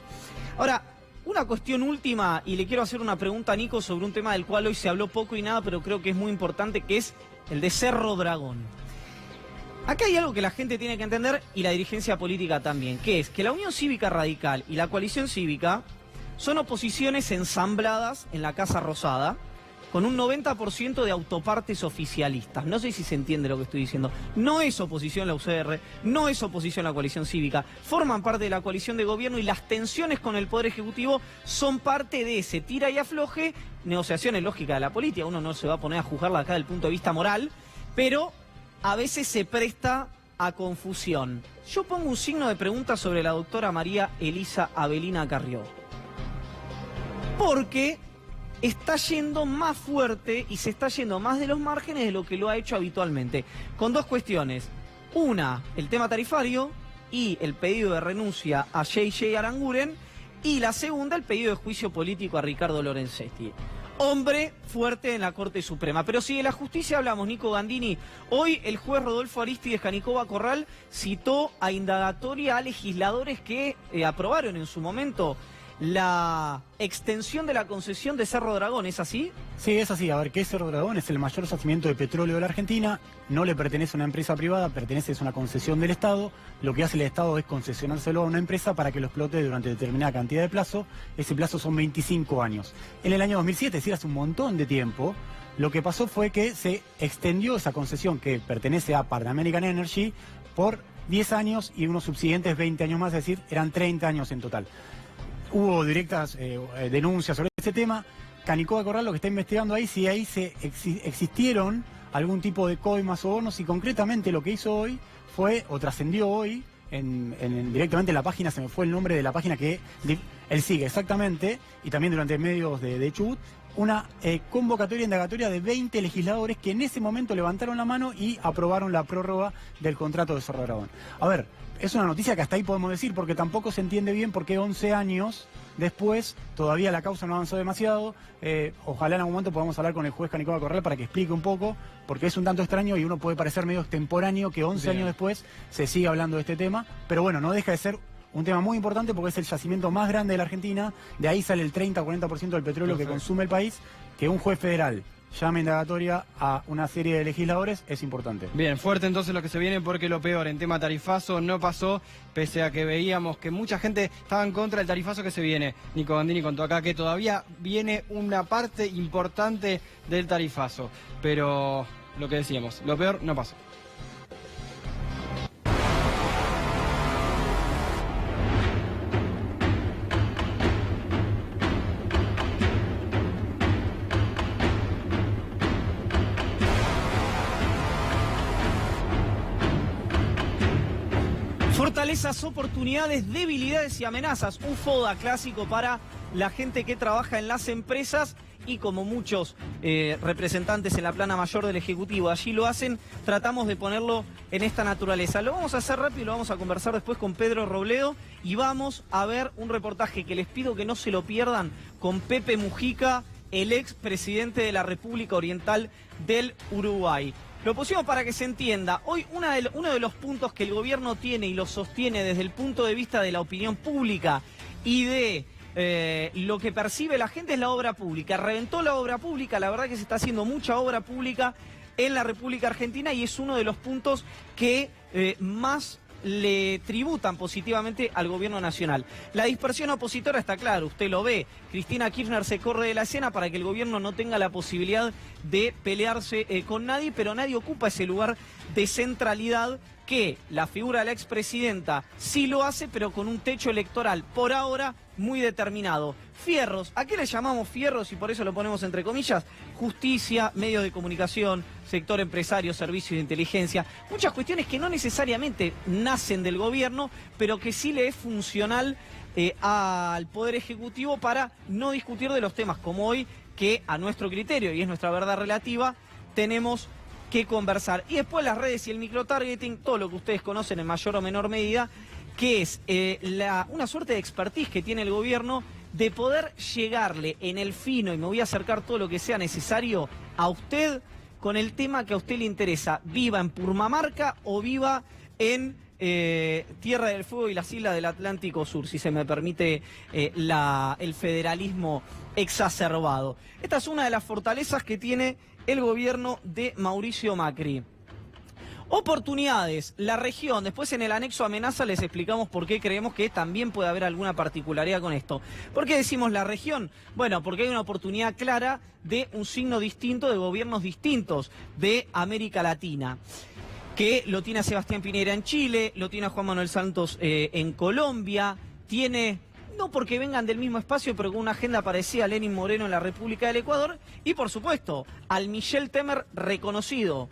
A: Ahora, una cuestión última, y le quiero hacer una pregunta a Nico sobre un tema del cual hoy se habló poco y nada, pero creo que es muy importante, que es el de Cerro Dragón. Acá hay algo que la gente tiene que entender, y la dirigencia política también, que es que la Unión Cívica Radical y la Coalición Cívica son oposiciones ensambladas en la Casa Rosada, con un 90% de autopartes oficialistas. No sé si se entiende lo que estoy diciendo. No es oposición la UCR, no es oposición la Coalición Cívica. Forman parte de la coalición de gobierno y las tensiones con el Poder Ejecutivo son parte de ese tira y afloje, negociaciones lógicas de la política. Uno no se va a poner a juzgarla acá desde el punto de vista moral, pero a veces se presta a confusión. Yo pongo un signo de pregunta sobre la doctora María Elisa Avelina Carrió, porque está yendo más fuerte y se está yendo más de los márgenes de lo que lo ha hecho habitualmente, con dos cuestiones. Una, el tema tarifario y el pedido de renuncia a J.J. Aranguren, y la segunda, el pedido de juicio político a Ricardo Lorenzetti. Hombre fuerte en la Corte Suprema. Pero si de la justicia hablamos, Nico Gandini, hoy el juez Rodolfo Aristides Janicova Corral citó a indagatoria a legisladores que aprobaron en su momento la extensión de la concesión de Cerro Dragón, ¿es así?
G: Sí, es así. A ver, ¿qué es Cerro Dragón? Es el mayor yacimiento de petróleo de la Argentina. No le pertenece a una empresa privada, pertenece a una concesión del Estado. Lo que hace el Estado es concesionárselo a una empresa para que lo explote durante determinada cantidad de plazo. Ese plazo son 25 años. En el año 2007, es decir, hace un montón de tiempo, lo que pasó fue que se extendió esa concesión que pertenece a Pan American Energy por 10 años y unos subsiguientes 20 años más, es decir, eran 30 años en total. Hubo directas denuncias sobre ese tema. Janicova Corral lo que está investigando ahí, si ahí existieron algún tipo de coimas o bonos, y concretamente lo que hizo hoy fue, o trascendió hoy, directamente en la página, se me fue el nombre de la página que Él sigue exactamente, y también durante medios de Chubut, una convocatoria indagatoria de 20 legisladores que en ese momento levantaron la mano y aprobaron la prórroga del contrato de Cerro Dragón. A ver, es una noticia que hasta ahí podemos decir, porque tampoco se entiende bien por qué 11 años después todavía la causa no avanzó demasiado. Ojalá en algún momento podamos hablar con el juez Canicoba Corral para que explique un poco, porque es un tanto extraño y uno puede parecer medio extemporáneo que 11 años después se siga hablando de este tema, pero bueno, no deja de ser un tema muy importante porque es el yacimiento más grande de la Argentina, de ahí sale el 30-40% del petróleo que consume el país, que un juez federal llame indagatoria a una serie de legisladores es importante.
B: Bien, fuerte entonces lo que se viene, porque lo peor en tema tarifazo no pasó, pese a que veíamos que mucha gente estaba en contra del tarifazo que se viene. Nico Gandini contó acá que todavía viene una parte importante del tarifazo, pero lo que decíamos, lo peor no pasó.
A: Fortalezas, oportunidades, debilidades y amenazas. Un FODA clásico para la gente que trabaja en las empresas y como muchos representantes en la plana mayor del Ejecutivo allí lo hacen, tratamos de ponerlo en esta naturaleza. Lo vamos a hacer rápido, lo vamos a conversar después con Pedro Robledo y vamos a ver un reportaje que les pido que no se lo pierdan con Pepe Mujica, el ex presidente de la República Oriental del Uruguay. Lo pusimos para que se entienda. Hoy uno de los puntos que el gobierno tiene y lo sostiene desde el punto de vista de la opinión pública y de lo que percibe la gente es la obra pública. Reventó la obra pública, la verdad que se está haciendo mucha obra pública en la República Argentina y es uno de los puntos que más le tributan positivamente al gobierno nacional. La dispersión opositora está claro, usted lo ve. Cristina Kirchner se corre de la escena para que el gobierno no tenga la posibilidad de pelearse con nadie, pero nadie ocupa ese lugar de centralidad que la figura de la expresidenta sí lo hace, pero con un techo electoral, por ahora, muy determinado. Fierros, ¿a qué le llamamos fierros? Y por eso lo ponemos entre comillas. Justicia, medios de comunicación, sector empresario, servicios de inteligencia. Muchas cuestiones que no necesariamente nacen del gobierno, pero que sí le es funcional al Poder Ejecutivo para no discutir de los temas como hoy, que a nuestro criterio, y es nuestra verdad relativa, tenemos que conversar. Y después las redes y el microtargeting, todo lo que ustedes conocen en mayor o menor medida, que es una suerte de expertise que tiene el gobierno de poder llegarle en el fino, y me voy a acercar todo lo que sea necesario, a usted con el tema que a usted le interesa, viva en Purmamarca o viva en Tierra del Fuego y las islas del Atlántico Sur, si se me permite el federalismo exacerbado. Esta es una de las fortalezas que tiene el gobierno de Mauricio Macri. Oportunidades, la región. Después en el anexo amenaza les explicamos por qué creemos que también puede haber alguna particularidad con esto. ¿Por qué decimos la región? Bueno, porque hay una oportunidad clara de un signo distinto, de gobiernos distintos de América Latina. Que lo tiene a Sebastián Piñera en Chile, lo tiene a Juan Manuel Santos en Colombia, tiene, no porque vengan del mismo espacio, pero con una agenda parecida a Lenín Moreno en la República del Ecuador, y por supuesto, al Michel Temer reconocido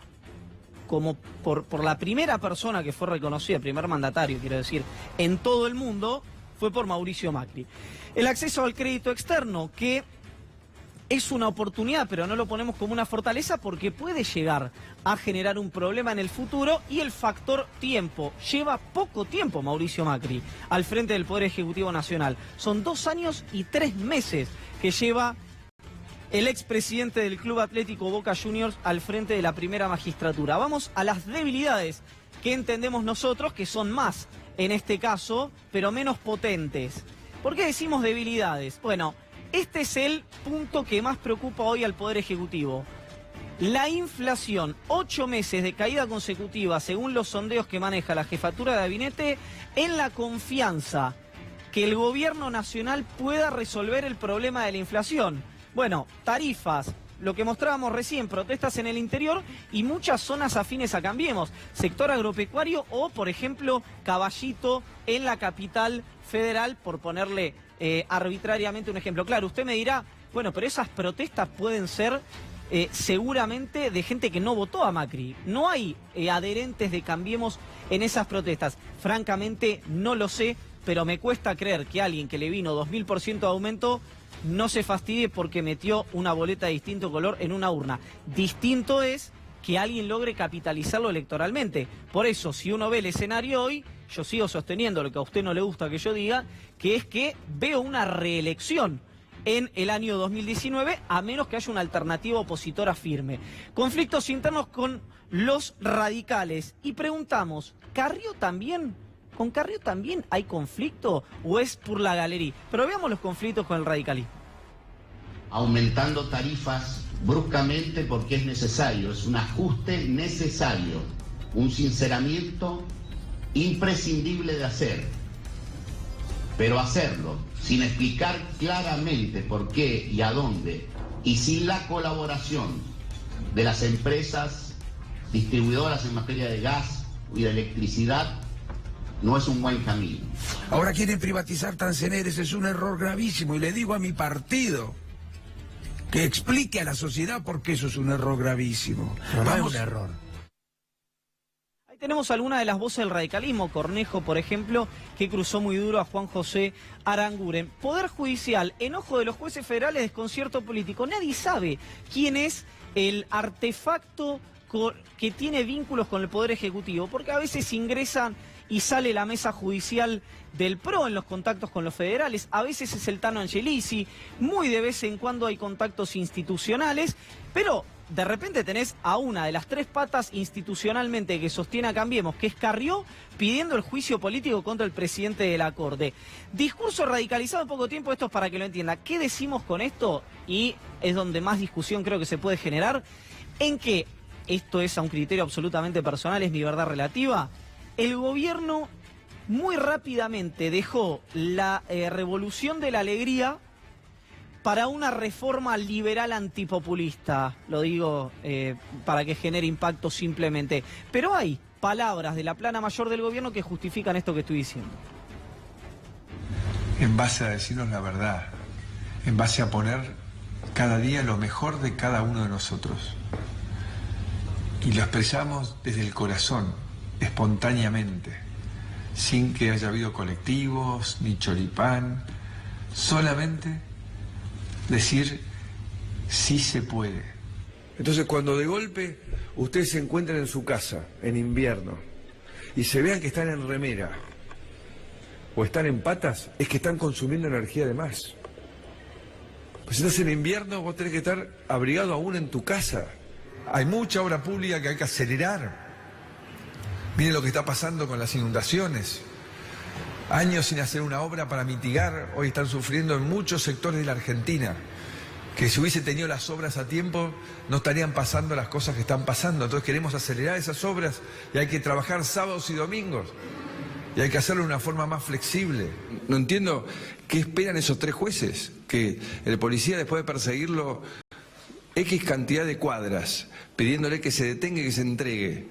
A: como por la primera persona que fue reconocida, el primer mandatario, quiero decir, en todo el mundo, fue por Mauricio Macri. El acceso al crédito externo, que es una oportunidad, pero no lo ponemos como una fortaleza porque puede llegar a generar un problema en el futuro, y el factor tiempo. Lleva poco tiempo Mauricio Macri al frente del Poder Ejecutivo Nacional. Son 2 años y 3 meses que lleva el expresidente del Club Atlético Boca Juniors al frente de la primera magistratura. Vamos a las debilidades que entendemos nosotros, que son más en este caso, pero menos potentes. ¿Por qué decimos debilidades? Bueno, este es el punto que más preocupa hoy al Poder Ejecutivo. La inflación, 8 meses de caída consecutiva, según los sondeos que maneja la jefatura de gabinete, en la confianza que el gobierno nacional pueda resolver el problema de la inflación. Bueno, tarifas, lo que mostrábamos recién, protestas en el interior y muchas zonas afines a Cambiemos, sector agropecuario o, por ejemplo, Caballito en la capital federal, por ponerle arbitrariamente un ejemplo. Claro, usted me dirá, bueno, pero esas protestas pueden ser seguramente de gente que no votó a Macri. No hay adherentes de Cambiemos en esas protestas. Francamente, no lo sé. pero me cuesta creer que alguien que le vino 2000% de aumento no se fastidie porque metió una boleta de distinto color en una urna. Distinto es que alguien logre capitalizarlo electoralmente. Por eso, si uno ve el escenario hoy, yo sigo sosteniendo lo que a usted no le gusta que yo diga, que es que veo una reelección en el año 2019, a menos que haya una alternativa opositora firme. Conflictos internos con los radicales. Y preguntamos, ¿Carrió también? ¿Con Carrió también hay conflicto o es por la galería? Pero veamos los conflictos con el radicalismo.
H: Aumentando tarifas bruscamente porque es necesario, es un ajuste necesario, un sinceramiento imprescindible de hacer, pero hacerlo sin explicar claramente por qué y a dónde, y sin la colaboración de las empresas distribuidoras en materia de gas y de electricidad, no es un buen camino.
I: Ahora quieren privatizar Tanceneres, es un error gravísimo, y le digo a mi partido que explique a la sociedad por qué eso es un error gravísimo.
F: No es un error.
A: Ahí tenemos algunas de las voces del radicalismo. Cornejo, por ejemplo, que cruzó muy duro a Juan José Aranguren. Poder judicial, enojo de los jueces federales, desconcierto político. Nadie sabe quién es el artefacto que tiene vínculos con el Poder Ejecutivo, porque a veces ingresan y sale la mesa judicial del PRO en los contactos con los federales, a veces es el Tano Angelici, muy de vez en cuando hay contactos institucionales, pero de repente tenés a una de las tres patas institucionalmente que sostiene a Cambiemos, que es Carrió, pidiendo el juicio político contra el presidente de la Corte. Discurso radicalizado en poco tiempo, esto es para que lo entienda. ¿Qué decimos con esto? Y es donde más discusión creo que se puede generar, en que, esto es a un criterio absolutamente personal, es mi verdad relativa, el gobierno muy rápidamente dejó la revolución de la alegría para una reforma liberal antipopulista, lo digo para que genere impacto simplemente. Pero hay palabras de la plana mayor del gobierno que justifican esto que estoy diciendo.
D: En base a decirnos la verdad, en base a poner cada día lo mejor de cada uno de nosotros. Y lo expresamos desde el corazón, espontáneamente, sin que haya habido colectivos, ni choripán, solamente decir sí se puede.
I: Entonces, cuando de golpe ustedes se encuentran en su casa, en invierno, y se vean que están en remera o están en patas, es que están consumiendo energía de más. Pues si estás en invierno, vos tenés que estar abrigado aún en tu casa. Hay mucha obra pública que hay que acelerar. Miren lo que está pasando con las inundaciones. Años sin hacer una obra para mitigar, hoy están sufriendo en muchos sectores de la Argentina. Que si hubiese tenido las obras a tiempo, no estarían pasando las cosas que están pasando. Entonces queremos acelerar esas obras y hay que trabajar sábados y domingos. Y hay que hacerlo de una forma más flexible. No entiendo qué esperan esos tres jueces. Que el policía, después de perseguirlo X cantidad de cuadras, pidiéndole que se detenga y que se entregue,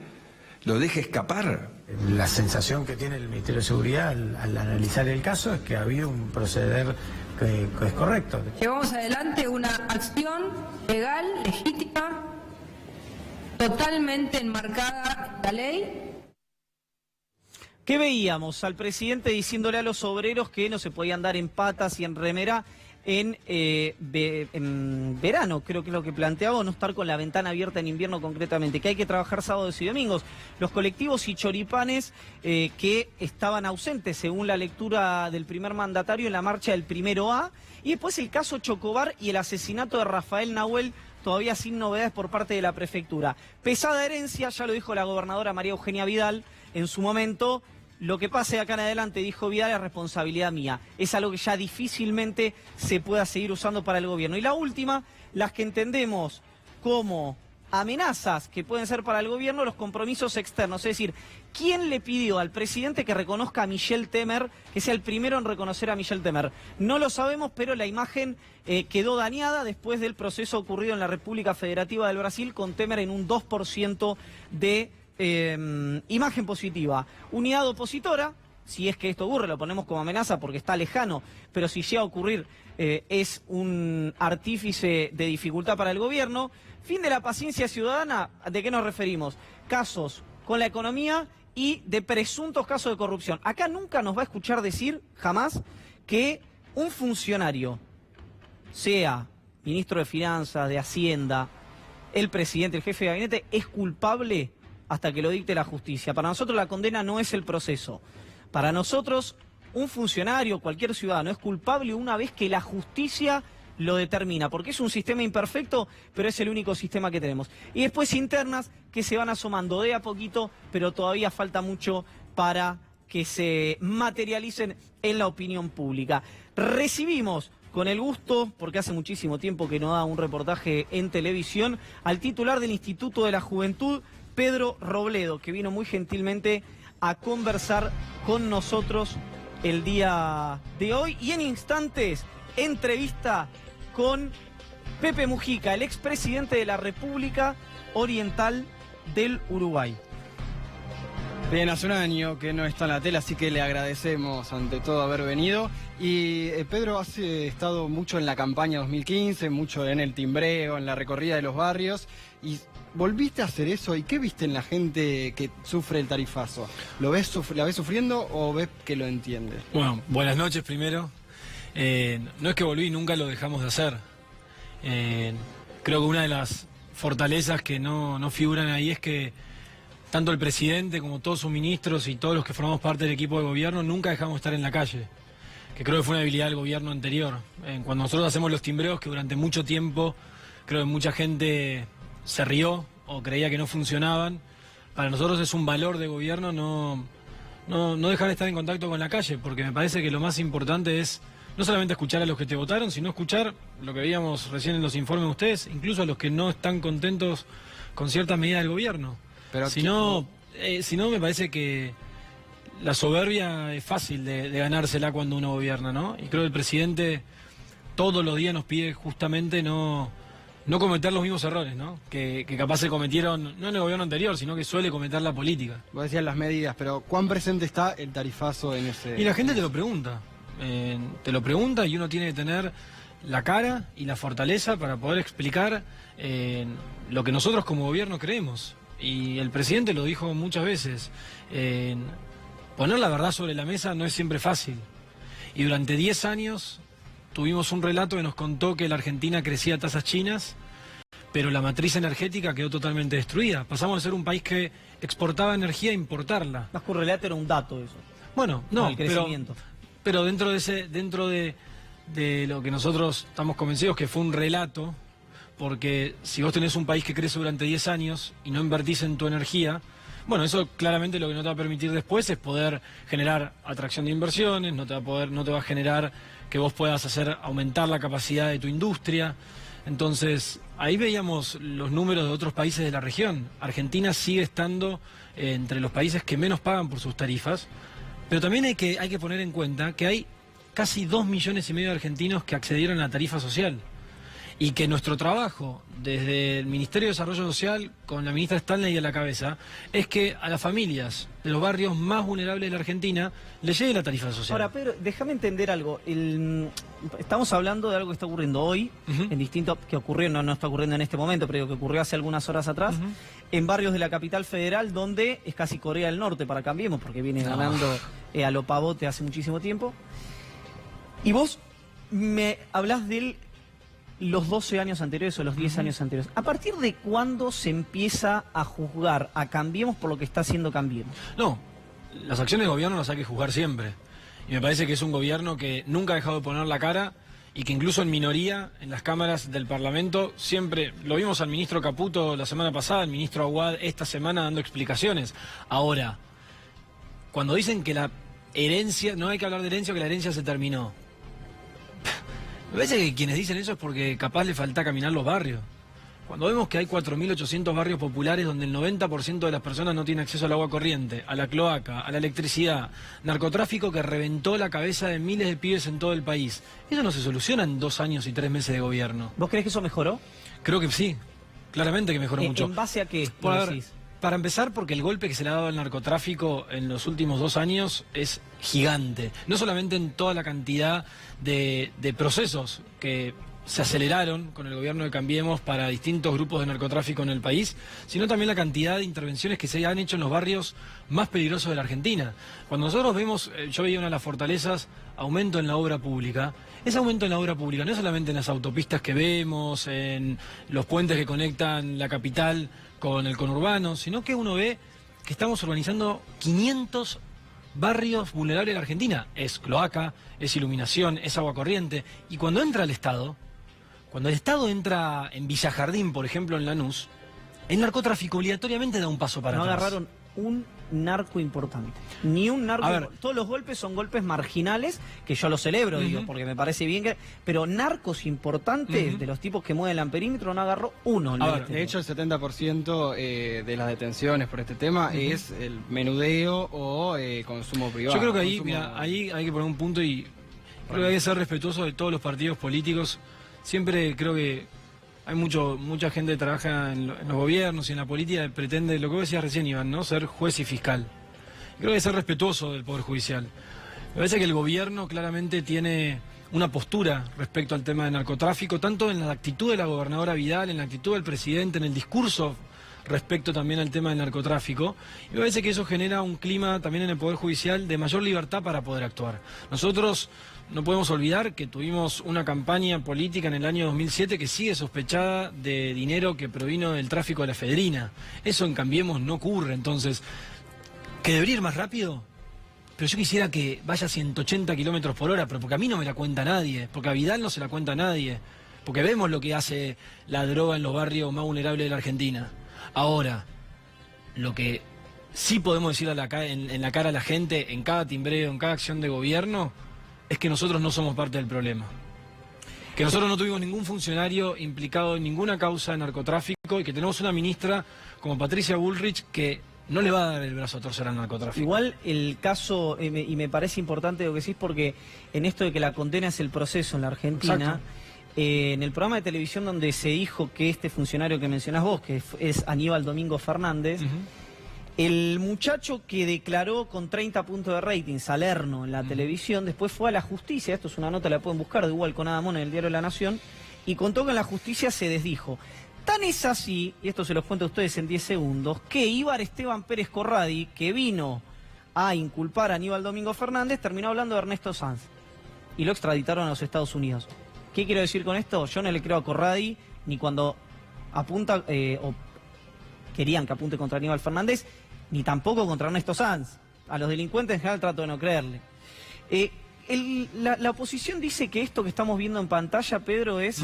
I: lo deje escapar.
F: La sensación que tiene el Ministerio de Seguridad al analizar el caso es que ha habido un proceder que es correcto.
J: Llevamos adelante una acción legal, legítima, totalmente enmarcada en la ley.
A: ¿Qué veíamos? Al presidente diciéndole a los obreros que no se podían dar en patas y en remera en verano, creo que es lo que planteaba, no estar con la ventana abierta en invierno concretamente, que hay que trabajar sábados y domingos. Los colectivos y choripanes que estaban ausentes, según la lectura del primer mandatario, en la marcha del 1A, y después el caso Chocobar y el asesinato de Rafael Nahuel, todavía sin novedades por parte de la prefectura. Pesada herencia, ya lo dijo la gobernadora María Eugenia Vidal en su momento. Lo que pase acá en adelante, dijo Vidal, es responsabilidad mía. Es algo que ya difícilmente se pueda seguir usando para el gobierno. Y la última, las que entendemos como amenazas que pueden ser para el gobierno, los compromisos externos. Es decir, ¿quién le pidió al presidente que reconozca a Michel Temer, que sea el primero en reconocer a Michel Temer? No lo sabemos, pero la imagen quedó dañada después del proceso ocurrido en la República Federativa del Brasil, con Temer en un 2% de imagen positiva. Unidad opositora, si es que esto ocurre, lo ponemos como amenaza porque está lejano, pero si llega a ocurrir es un artífice de dificultad para el gobierno. Fin de la paciencia ciudadana, ¿de qué nos referimos? Casos con la economía y de presuntos casos de corrupción. Acá nunca nos va a escuchar decir, jamás, que un funcionario, sea ministro de Finanzas, de Hacienda, el presidente, el jefe de gabinete, es culpable hasta que lo dicte la justicia. Para nosotros la condena no es el proceso. Para nosotros, un funcionario, cualquier ciudadano, es culpable una vez que la justicia lo determina, porque es un sistema imperfecto, pero es el único sistema que tenemos. Y después internas que se van asomando de a poquito, pero todavía falta mucho para que se materialicen en la opinión pública. Recibimos con el gusto, porque hace muchísimo tiempo que no da un reportaje en televisión, al titular del Instituto de la Juventud, Pedro Robledo, que vino muy gentilmente a conversar con nosotros el día de hoy. Y en instantes, entrevista con Pepe Mujica, el expresidente de la República Oriental del Uruguay.
B: Bien, hace un año que no está en la tele, así que le agradecemos ante todo haber venido. Y Pedro, has estado mucho en la campaña 2015, mucho en el timbreo, en la recorrida de los barrios, y volviste a hacer eso. ¿Y qué viste en la gente que sufre el tarifazo? ¿La ves sufriendo o ves que lo entiende?
K: Bueno, buenas noches primero. No es que volví, nunca lo dejamos de hacer. Creo que una de las fortalezas que no figuran ahí es que tanto el presidente como todos sus ministros y todos los que formamos parte del equipo de gobierno nunca dejamos de estar en la calle, que creo que fue una habilidad del gobierno anterior. Cuando nosotros hacemos los timbreos, que durante mucho tiempo creo que mucha gente se rió o creía que no funcionaban, para nosotros es un valor de gobierno no dejar de estar en contacto con la calle, porque me parece que lo más importante es no solamente escuchar a los que te votaron, sino escuchar lo que veíamos recién en los informes de ustedes, incluso a los que no están contentos con ciertas medidas del gobierno. Pero si no, me parece que la soberbia es fácil de ganársela cuando uno gobierna, ¿no? Y creo que el presidente todos los días nos pide justamente no cometer los mismos errores, ¿no? Que capaz se cometieron, no en el gobierno anterior, sino que suele cometer la política.
B: Vos decías las medidas, pero ¿cuán presente está el tarifazo en ese...?
K: Y la gente te lo pregunta. Y uno tiene que tener la cara y la fortaleza para poder explicar lo que nosotros como gobierno creemos. Y el presidente lo dijo muchas veces, poner la verdad sobre la mesa no es siempre fácil. Y durante 10 años tuvimos un relato que nos contó que la Argentina crecía a tasas chinas, pero la matriz energética quedó totalmente destruida. Pasamos de ser un país que exportaba energía a importarla.
A: Más que un relato, era un dato eso.
K: Bueno, no,
A: el crecimiento.
K: Pero dentro de lo que nosotros estamos convencidos que fue un relato, porque si vos tenés un país que crece durante 10 años y no invertís en tu energía, bueno, eso claramente lo que no te va a permitir después es poder generar atracción de inversiones, no te va a generar que vos puedas aumentar la capacidad de tu industria. Entonces, ahí veíamos los números de otros países de la región. Argentina sigue estando entre los países que menos pagan por sus tarifas, pero también hay que poner en cuenta que hay casi 2,5 millones de argentinos que accedieron a la tarifa social. Y que nuestro trabajo, desde el Ministerio de Desarrollo Social, con la ministra Stanley a la cabeza, es que a las familias de los barrios más vulnerables de la Argentina les llegue la tarifa social.
A: Ahora, Pedro, déjame entender algo. Estamos hablando de algo que está ocurriendo hoy, en distinto, que ocurrió, no está ocurriendo en este momento, pero que ocurrió hace algunas horas atrás, en barrios de la capital federal, donde es casi Corea del Norte para Cambiemos, porque viene ganando a lo pavote hace muchísimo tiempo. Y vos me hablás de los 12 años anteriores o los 10 años anteriores. ¿A partir de cuándo se empieza a juzgar a Cambiemos por lo que está haciendo Cambiemos?
K: No, las acciones de gobierno las hay que juzgar siempre. Y me parece que es un gobierno que nunca ha dejado de poner la cara y que incluso en minoría, en las cámaras del Parlamento, siempre, lo vimos al ministro Caputo la semana pasada, al ministro Aguad esta semana dando explicaciones. Ahora, cuando dicen que la herencia, no hay que hablar de herencia, que la herencia se terminó. Me parece que quienes dicen eso es porque capaz le falta caminar los barrios. Cuando vemos que hay 4.800 barrios populares donde el 90% de las personas no tiene acceso al agua corriente, a la cloaca, a la electricidad, narcotráfico que reventó la cabeza de miles de pibes en todo el país, eso no se soluciona en 2 años y 3 meses de gobierno.
A: ¿Vos creés que eso mejoró?
K: Creo que sí, claramente que mejoró mucho.
A: ¿En base a qué?
K: Para empezar, porque el golpe que se le ha dado al narcotráfico en los últimos 2 años es gigante. No solamente en toda la cantidad de procesos que se aceleraron con el gobierno de Cambiemos para distintos grupos de narcotráfico en el país, sino también la cantidad de intervenciones que se han hecho en los barrios más peligrosos de la Argentina. Cuando nosotros vemos, yo veía una de las fortalezas, aumento en la obra pública. Ese aumento en la obra pública no es solamente en las autopistas que vemos, en los puentes que conectan la capital con el conurbano, sino que uno ve que estamos urbanizando 500 barrios vulnerables de la Argentina. Es cloaca, es iluminación, es agua corriente. Y cuando entra el Estado, cuando el Estado entra en Villa Jardín, por ejemplo, en Lanús, el narcotráfico obligatoriamente da un paso para atrás.
A: No agarraron un narco importante. Ni un narco.
K: A ver.
A: Todos los golpes son golpes marginales, que yo los celebro, digo, porque me parece bien que. Pero narcos importantes, de los tipos que mueven el perímetro, no agarró uno.
B: A ver, de hecho, el 70% de las detenciones por este tema es el menudeo o consumo privado.
K: Yo creo que ahí, mira, ahí hay que poner un punto y creo que hay que ser respetuoso de todos los partidos políticos. Siempre creo que hay mucha gente que trabaja en los gobiernos y en la política que pretende, lo que vos decías recién, Iván, ¿no? Ser juez y fiscal. Creo que hay que ser respetuoso del Poder Judicial. Me parece que el gobierno claramente tiene una postura respecto al tema del narcotráfico, tanto en la actitud de la gobernadora Vidal, en la actitud del presidente, en el discurso respecto también al tema del narcotráfico. Y me parece que eso genera un clima también en el Poder Judicial de mayor libertad para poder actuar. Nosotros no podemos olvidar que tuvimos una campaña política en el año 2007 que sigue sospechada de dinero que provino del tráfico de la efedrina. Eso en Cambiemos no ocurre. Entonces, ¿que debería ir más rápido? Pero yo quisiera que vaya a 180 kilómetros por hora, pero porque a mí no me la cuenta nadie, porque a Vidal no se la cuenta nadie, porque vemos lo que hace la droga en los barrios más vulnerables de la Argentina. Ahora, lo que sí podemos decir en la cara a la gente, en cada timbreo, en cada acción de gobierno, es que nosotros no somos parte del problema. Que nosotros no tuvimos ningún funcionario implicado en ninguna causa de narcotráfico y que tenemos una ministra como Patricia Bullrich que no le va a dar el brazo a torcer al narcotráfico.
A: Igual el caso, y me parece importante lo que decís, porque en esto de que la condena es el proceso en la Argentina, en el programa de televisión donde se dijo que este funcionario que mencionás vos, que es Aníbal Domingo Fernández, el muchacho que declaró con 30 puntos de rating, Salerno, en la televisión, después fue a la justicia, esto es una nota, la pueden buscar de igual con Adamón en el diario La Nación, y contó que en la justicia se desdijo. Tan es así, y esto se los cuento a ustedes en 10 segundos, que Ibar Esteban Pérez Corradi, que vino a inculpar a Aníbal Domingo Fernández, terminó hablando de Ernesto Sanz, y lo extraditaron a los Estados Unidos. ¿Qué quiero decir con esto? Yo no le creo a Corradi, ni cuando apunta, o querían que apunte contra Aníbal Fernández, ni tampoco contra Ernesto Sanz. A los delincuentes en general trato de no creerle. La oposición dice que esto que estamos viendo en pantalla, Pedro, es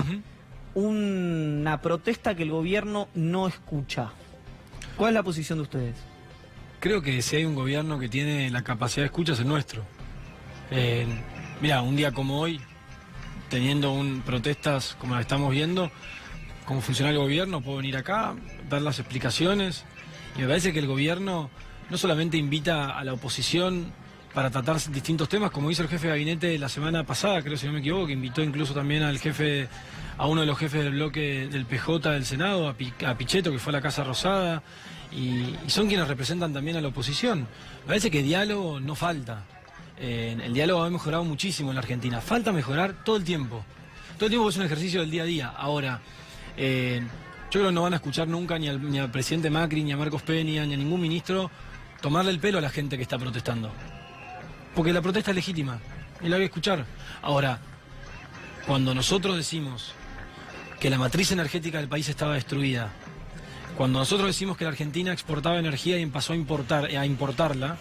A: una protesta que el gobierno no escucha. ¿Cuál es la posición de ustedes?
K: Creo que si hay un gobierno que tiene la capacidad de escucha es el nuestro. Mira, un día como hoy, teniendo protestas como las estamos viendo, como funcionario del gobierno puedo venir acá, dar las explicaciones, y me parece que el gobierno no solamente invita a la oposición para tratar distintos temas, como hizo el jefe de gabinete la semana pasada, creo si no me equivoco, que invitó incluso también a uno de los jefes del bloque del PJ del Senado, a Pichetto, que fue a la Casa Rosada, y son quienes representan también a la oposición. Me parece que diálogo no falta. El diálogo ha mejorado muchísimo en la Argentina. Falta mejorar todo el tiempo. Todo el tiempo es un ejercicio del día a día. Ahora, yo creo que no van a escuchar nunca ni al presidente Macri, ni a Marcos Peña, ni a ningún ministro tomarle el pelo a la gente que está protestando. Porque la protesta es legítima y la hay que escuchar. Ahora, cuando nosotros decimos que la matriz energética del país estaba destruida, cuando nosotros decimos que la Argentina exportaba energía y pasó a importarla,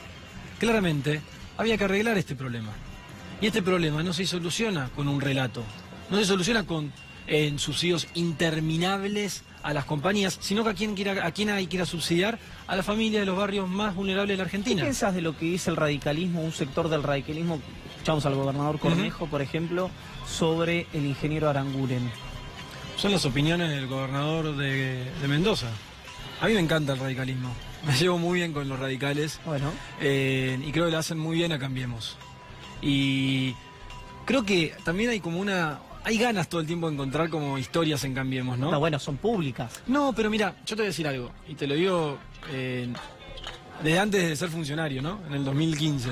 K: claramente había que arreglar este problema. Y este problema no se soluciona con un relato, no se soluciona con subsidios interminables a las compañías, sino que a quién hay que ir a subsidiar, a la familia de los barrios más vulnerables de la Argentina.
A: ¿Qué piensas de lo que dice el radicalismo, un sector del radicalismo? Escuchamos al gobernador Cornejo, por ejemplo, sobre el ingeniero Aranguren.
K: Son las opiniones del gobernador de Mendoza. A mí me encanta el radicalismo. Me llevo muy bien con los radicales.
A: Bueno.
K: Y creo que le hacen muy bien a Cambiemos. Y creo que también hay como hay ganas todo el tiempo de encontrar como historias en Cambiemos, ¿no?
A: No, bueno, son públicas.
K: No, pero mira, yo te voy a decir algo, y te lo digo desde antes de ser funcionario, ¿no? En el 2015.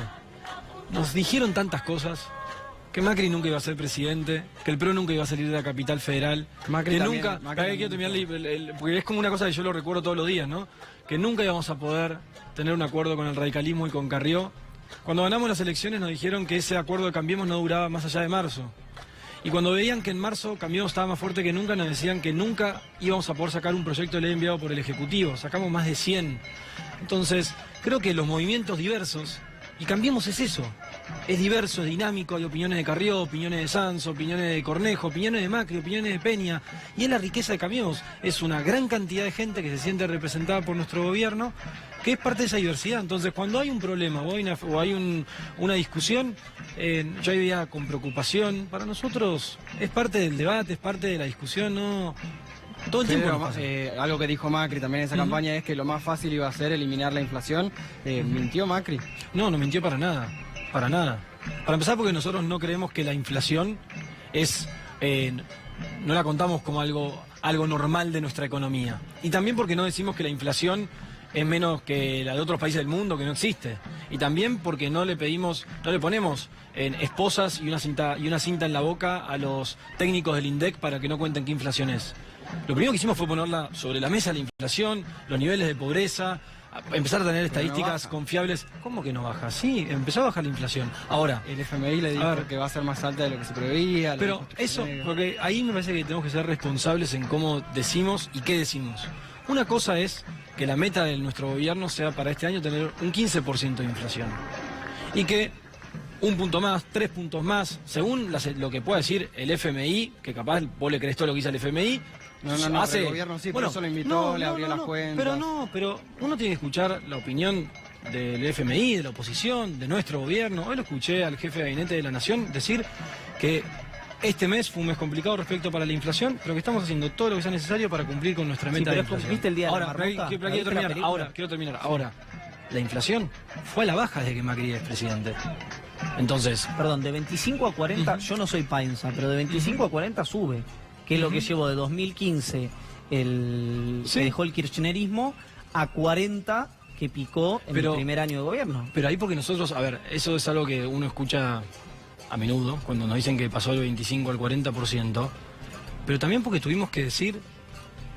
K: Nos dijeron tantas cosas, que Macri nunca iba a ser presidente, que el PRO nunca iba a salir de la capital federal,
B: Macri
K: que
B: también,
K: nunca,
B: Macri
K: quiero terminar porque es como una cosa que yo lo recuerdo todos los días, ¿no? Que nunca íbamos a poder tener un acuerdo con el radicalismo y con Carrió. Cuando ganamos las elecciones nos dijeron que ese acuerdo de Cambiemos no duraba más allá de marzo. Y cuando veían que en marzo Cambiemos estaba más fuerte que nunca, nos decían que nunca íbamos a poder sacar un proyecto de ley enviado por el Ejecutivo. Sacamos más de 100. Entonces, creo que los movimientos diversos, y Cambiemos es eso, es diverso, es dinámico, hay opiniones de Carrió, opiniones de Sanz, opiniones de Cornejo, opiniones de Macri, opiniones de Peña, y es la riqueza de Cambiemos, es una gran cantidad de gente que se siente representada por nuestro gobierno, que es parte de esa diversidad. Entonces, cuando hay un problema o hay una discusión, yo veía con preocupación, para nosotros es parte del debate, es parte de la discusión, no... Todo el tiempo.
B: Algo que dijo Macri también en esa campaña es que lo más fácil iba a ser eliminar la inflación. ¿Mintió Macri?
K: No mintió para nada. Para nada. Para empezar, porque nosotros no creemos que la inflación es... no la contamos como algo normal de nuestra economía. Y también porque no decimos que la inflación es menos que la de otros países del mundo, que no existe. Y también porque no le ponemos esposas y una cinta en la boca a los técnicos del INDEC para que no cuenten qué inflación es. Lo primero que hicimos fue ponerla sobre la mesa la inflación, los niveles de pobreza, empezar a tener estadísticas confiables. ¿Cómo que no baja? Sí, empezó a bajar la inflación. Ahora,
B: el FMI le dijo que va a ser más alta de lo que se preveía.
K: Pero eso, porque ahí me parece que tenemos que ser responsables en cómo decimos y qué decimos. Una cosa es que la meta de nuestro gobierno sea para este año tener un 15% de inflación. Y que un punto más, 3 puntos más, según lo que pueda decir el FMI, que capaz vos le crees todo lo que dice el FMI.
B: No, el gobierno sí, por eso lo invitó, le abrió las cuentas.
K: Pero uno tiene que escuchar la opinión del FMI, de la oposición, de nuestro gobierno. Hoy lo escuché al jefe de gabinete de la Nación decir que este mes fue un mes complicado respecto para la inflación, pero que estamos haciendo todo lo que sea necesario para cumplir con nuestra meta de inflación.
A: ¿Viste el día de la marmota?
K: Quiero terminar. Ahora, la inflación fue a la baja desde que Macri es presidente. Entonces...
A: Perdón, de 25 a 40, yo no soy paisa, pero de 25 a 40 sube, que es lo que llevo de 2015, que dejó el kirchnerismo, a 40 que picó en el primer año de gobierno.
K: Pero ahí porque nosotros, a ver, eso es algo que uno escucha a menudo, cuando nos dicen que pasó del 25 al 40%, pero también porque tuvimos que decir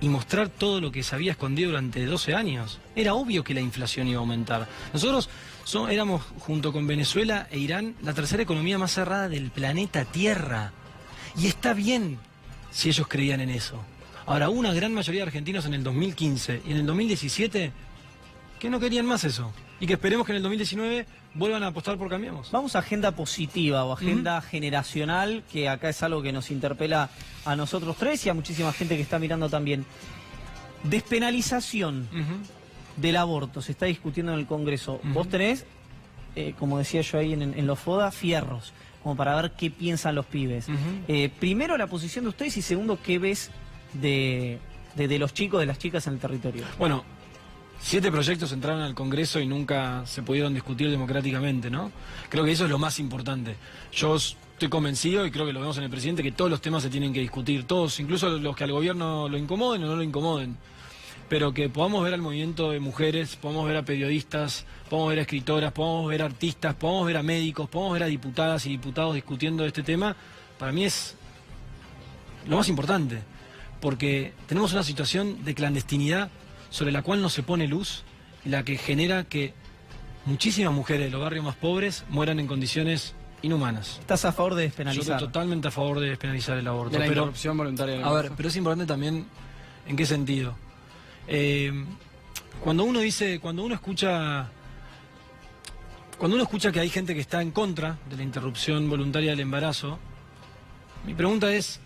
K: y mostrar todo lo que se había escondido durante 12 años. Era obvio que la inflación iba a aumentar. Nosotros éramos, junto con Venezuela e Irán, la tercera economía más cerrada del planeta Tierra. Y está bien si ellos creían en eso. Ahora, hubo una gran mayoría de argentinos en el 2015 y en el 2017 que no querían más eso. Y que esperemos que en el 2019 vuelvan a apostar por Cambiemos.
A: Vamos a agenda positiva o agenda generacional, que acá es algo que nos interpela a nosotros tres y a muchísima gente que está mirando también. Despenalización del aborto, se está discutiendo en el Congreso. Vos tenés, como decía yo ahí en los FODA, fierros, como para ver qué piensan los pibes. Primero, la posición de ustedes y segundo, ¿qué ves de los chicos, de las chicas en el territorio?
K: Bueno, 7 proyectos entraron al Congreso y nunca se pudieron discutir democráticamente, ¿no? Creo que eso es lo más importante. Yo estoy convencido, y creo que lo vemos en el presidente, que todos los temas se tienen que discutir, todos, incluso los que al gobierno lo incomoden o no lo incomoden. Pero que podamos ver al movimiento de mujeres, podamos ver a periodistas, podamos ver a escritoras, podamos ver a artistas, podamos ver a médicos, podamos ver a diputadas y diputados discutiendo este tema, para mí es lo más importante. Porque tenemos una situación de clandestinidad sobre la cual no se pone luz, la que genera que muchísimas mujeres de los barrios más pobres mueran en condiciones inhumanas.
A: ¿Estás a favor de despenalizar?
K: Yo estoy totalmente a favor de despenalizar el aborto.
B: De la interrupción voluntaria del embarazo.
K: Pero es importante también en qué sentido. Cuando uno escucha que hay gente que está en contra de la interrupción voluntaria del embarazo, mi pregunta es,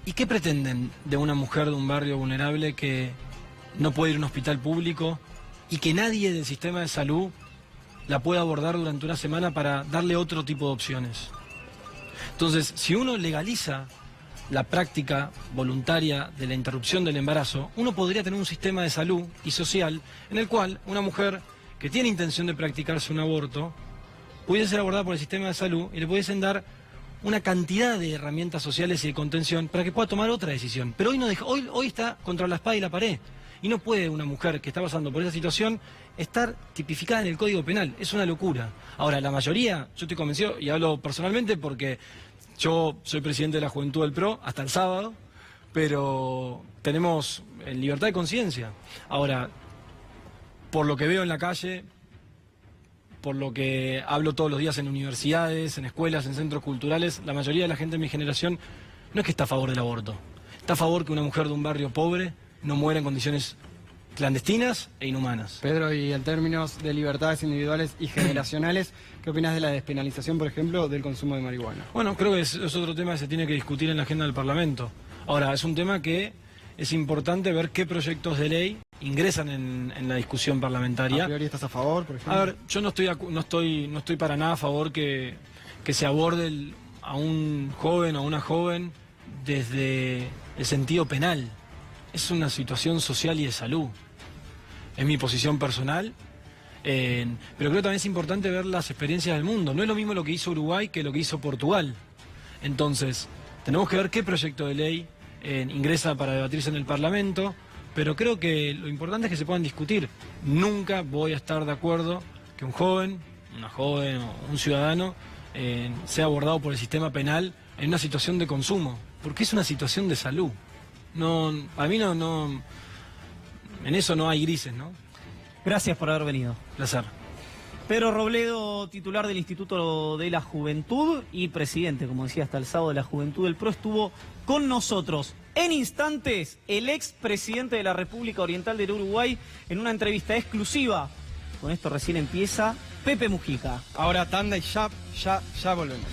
K: ¿y qué pretenden de una mujer de un barrio vulnerable que no puede ir a un hospital público y que nadie del sistema de salud la pueda abordar durante una semana para darle otro tipo de opciones? Entonces, si uno legaliza la práctica voluntaria de la interrupción del embarazo, uno podría tener un sistema de salud y social en el cual una mujer que tiene intención de practicarse un aborto pudiese ser abordada por el sistema de salud y le pudiesen dar una cantidad de herramientas sociales y de contención para que pueda tomar otra decisión. Pero hoy no deja, hoy está contra la espada y la pared. Y no puede una mujer que está pasando por esa situación estar tipificada en el Código Penal. Es una locura. Ahora, la mayoría, yo estoy convencido, y hablo personalmente porque yo soy presidente de la Juventud del PRO hasta el sábado, pero tenemos libertad de conciencia. Ahora, por lo que veo en la calle, por lo que hablo todos los días en universidades, en escuelas, en centros culturales, la mayoría de la gente de mi generación no es que está a favor del aborto. Está a favor que una mujer de un barrio pobre no muera en condiciones clandestinas e inhumanas.
B: Pedro, y en términos de libertades individuales y generacionales, ¿qué opinas de la despenalización, por ejemplo, del consumo de marihuana?
K: Bueno, creo que es otro tema que se tiene que discutir en la agenda del Parlamento. Ahora, es un tema que es importante ver qué proyectos de ley ingresan en la discusión parlamentaria.
B: ¿A priori estás a favor, por ejemplo?
K: A ver, yo no estoy para nada a favor que se aborde a un joven o a una joven desde el sentido penal. Es una situación social y de salud. Es mi posición personal, pero creo que también es importante ver las experiencias del mundo. No es lo mismo lo que hizo Uruguay que lo que hizo Portugal. Entonces, tenemos que ver qué proyecto de ley ingresa para debatirse en el Parlamento, pero creo que lo importante es que se puedan discutir. Nunca voy a estar de acuerdo que un joven, una joven o un ciudadano sea abordado por el sistema penal en una situación de consumo, porque es una situación de salud. No, para mí no, en eso no hay grises, ¿no?
A: Gracias por haber venido.
K: Placer.
A: Pedro Robledo, titular del Instituto de la Juventud y presidente, como decía, hasta el sábado de la Juventud del PRO, estuvo con nosotros. En instantes, el expresidente de la República Oriental del Uruguay en una entrevista exclusiva. Con esto recién empieza Pepe Mujica.
B: Ahora tanda y ya volvemos.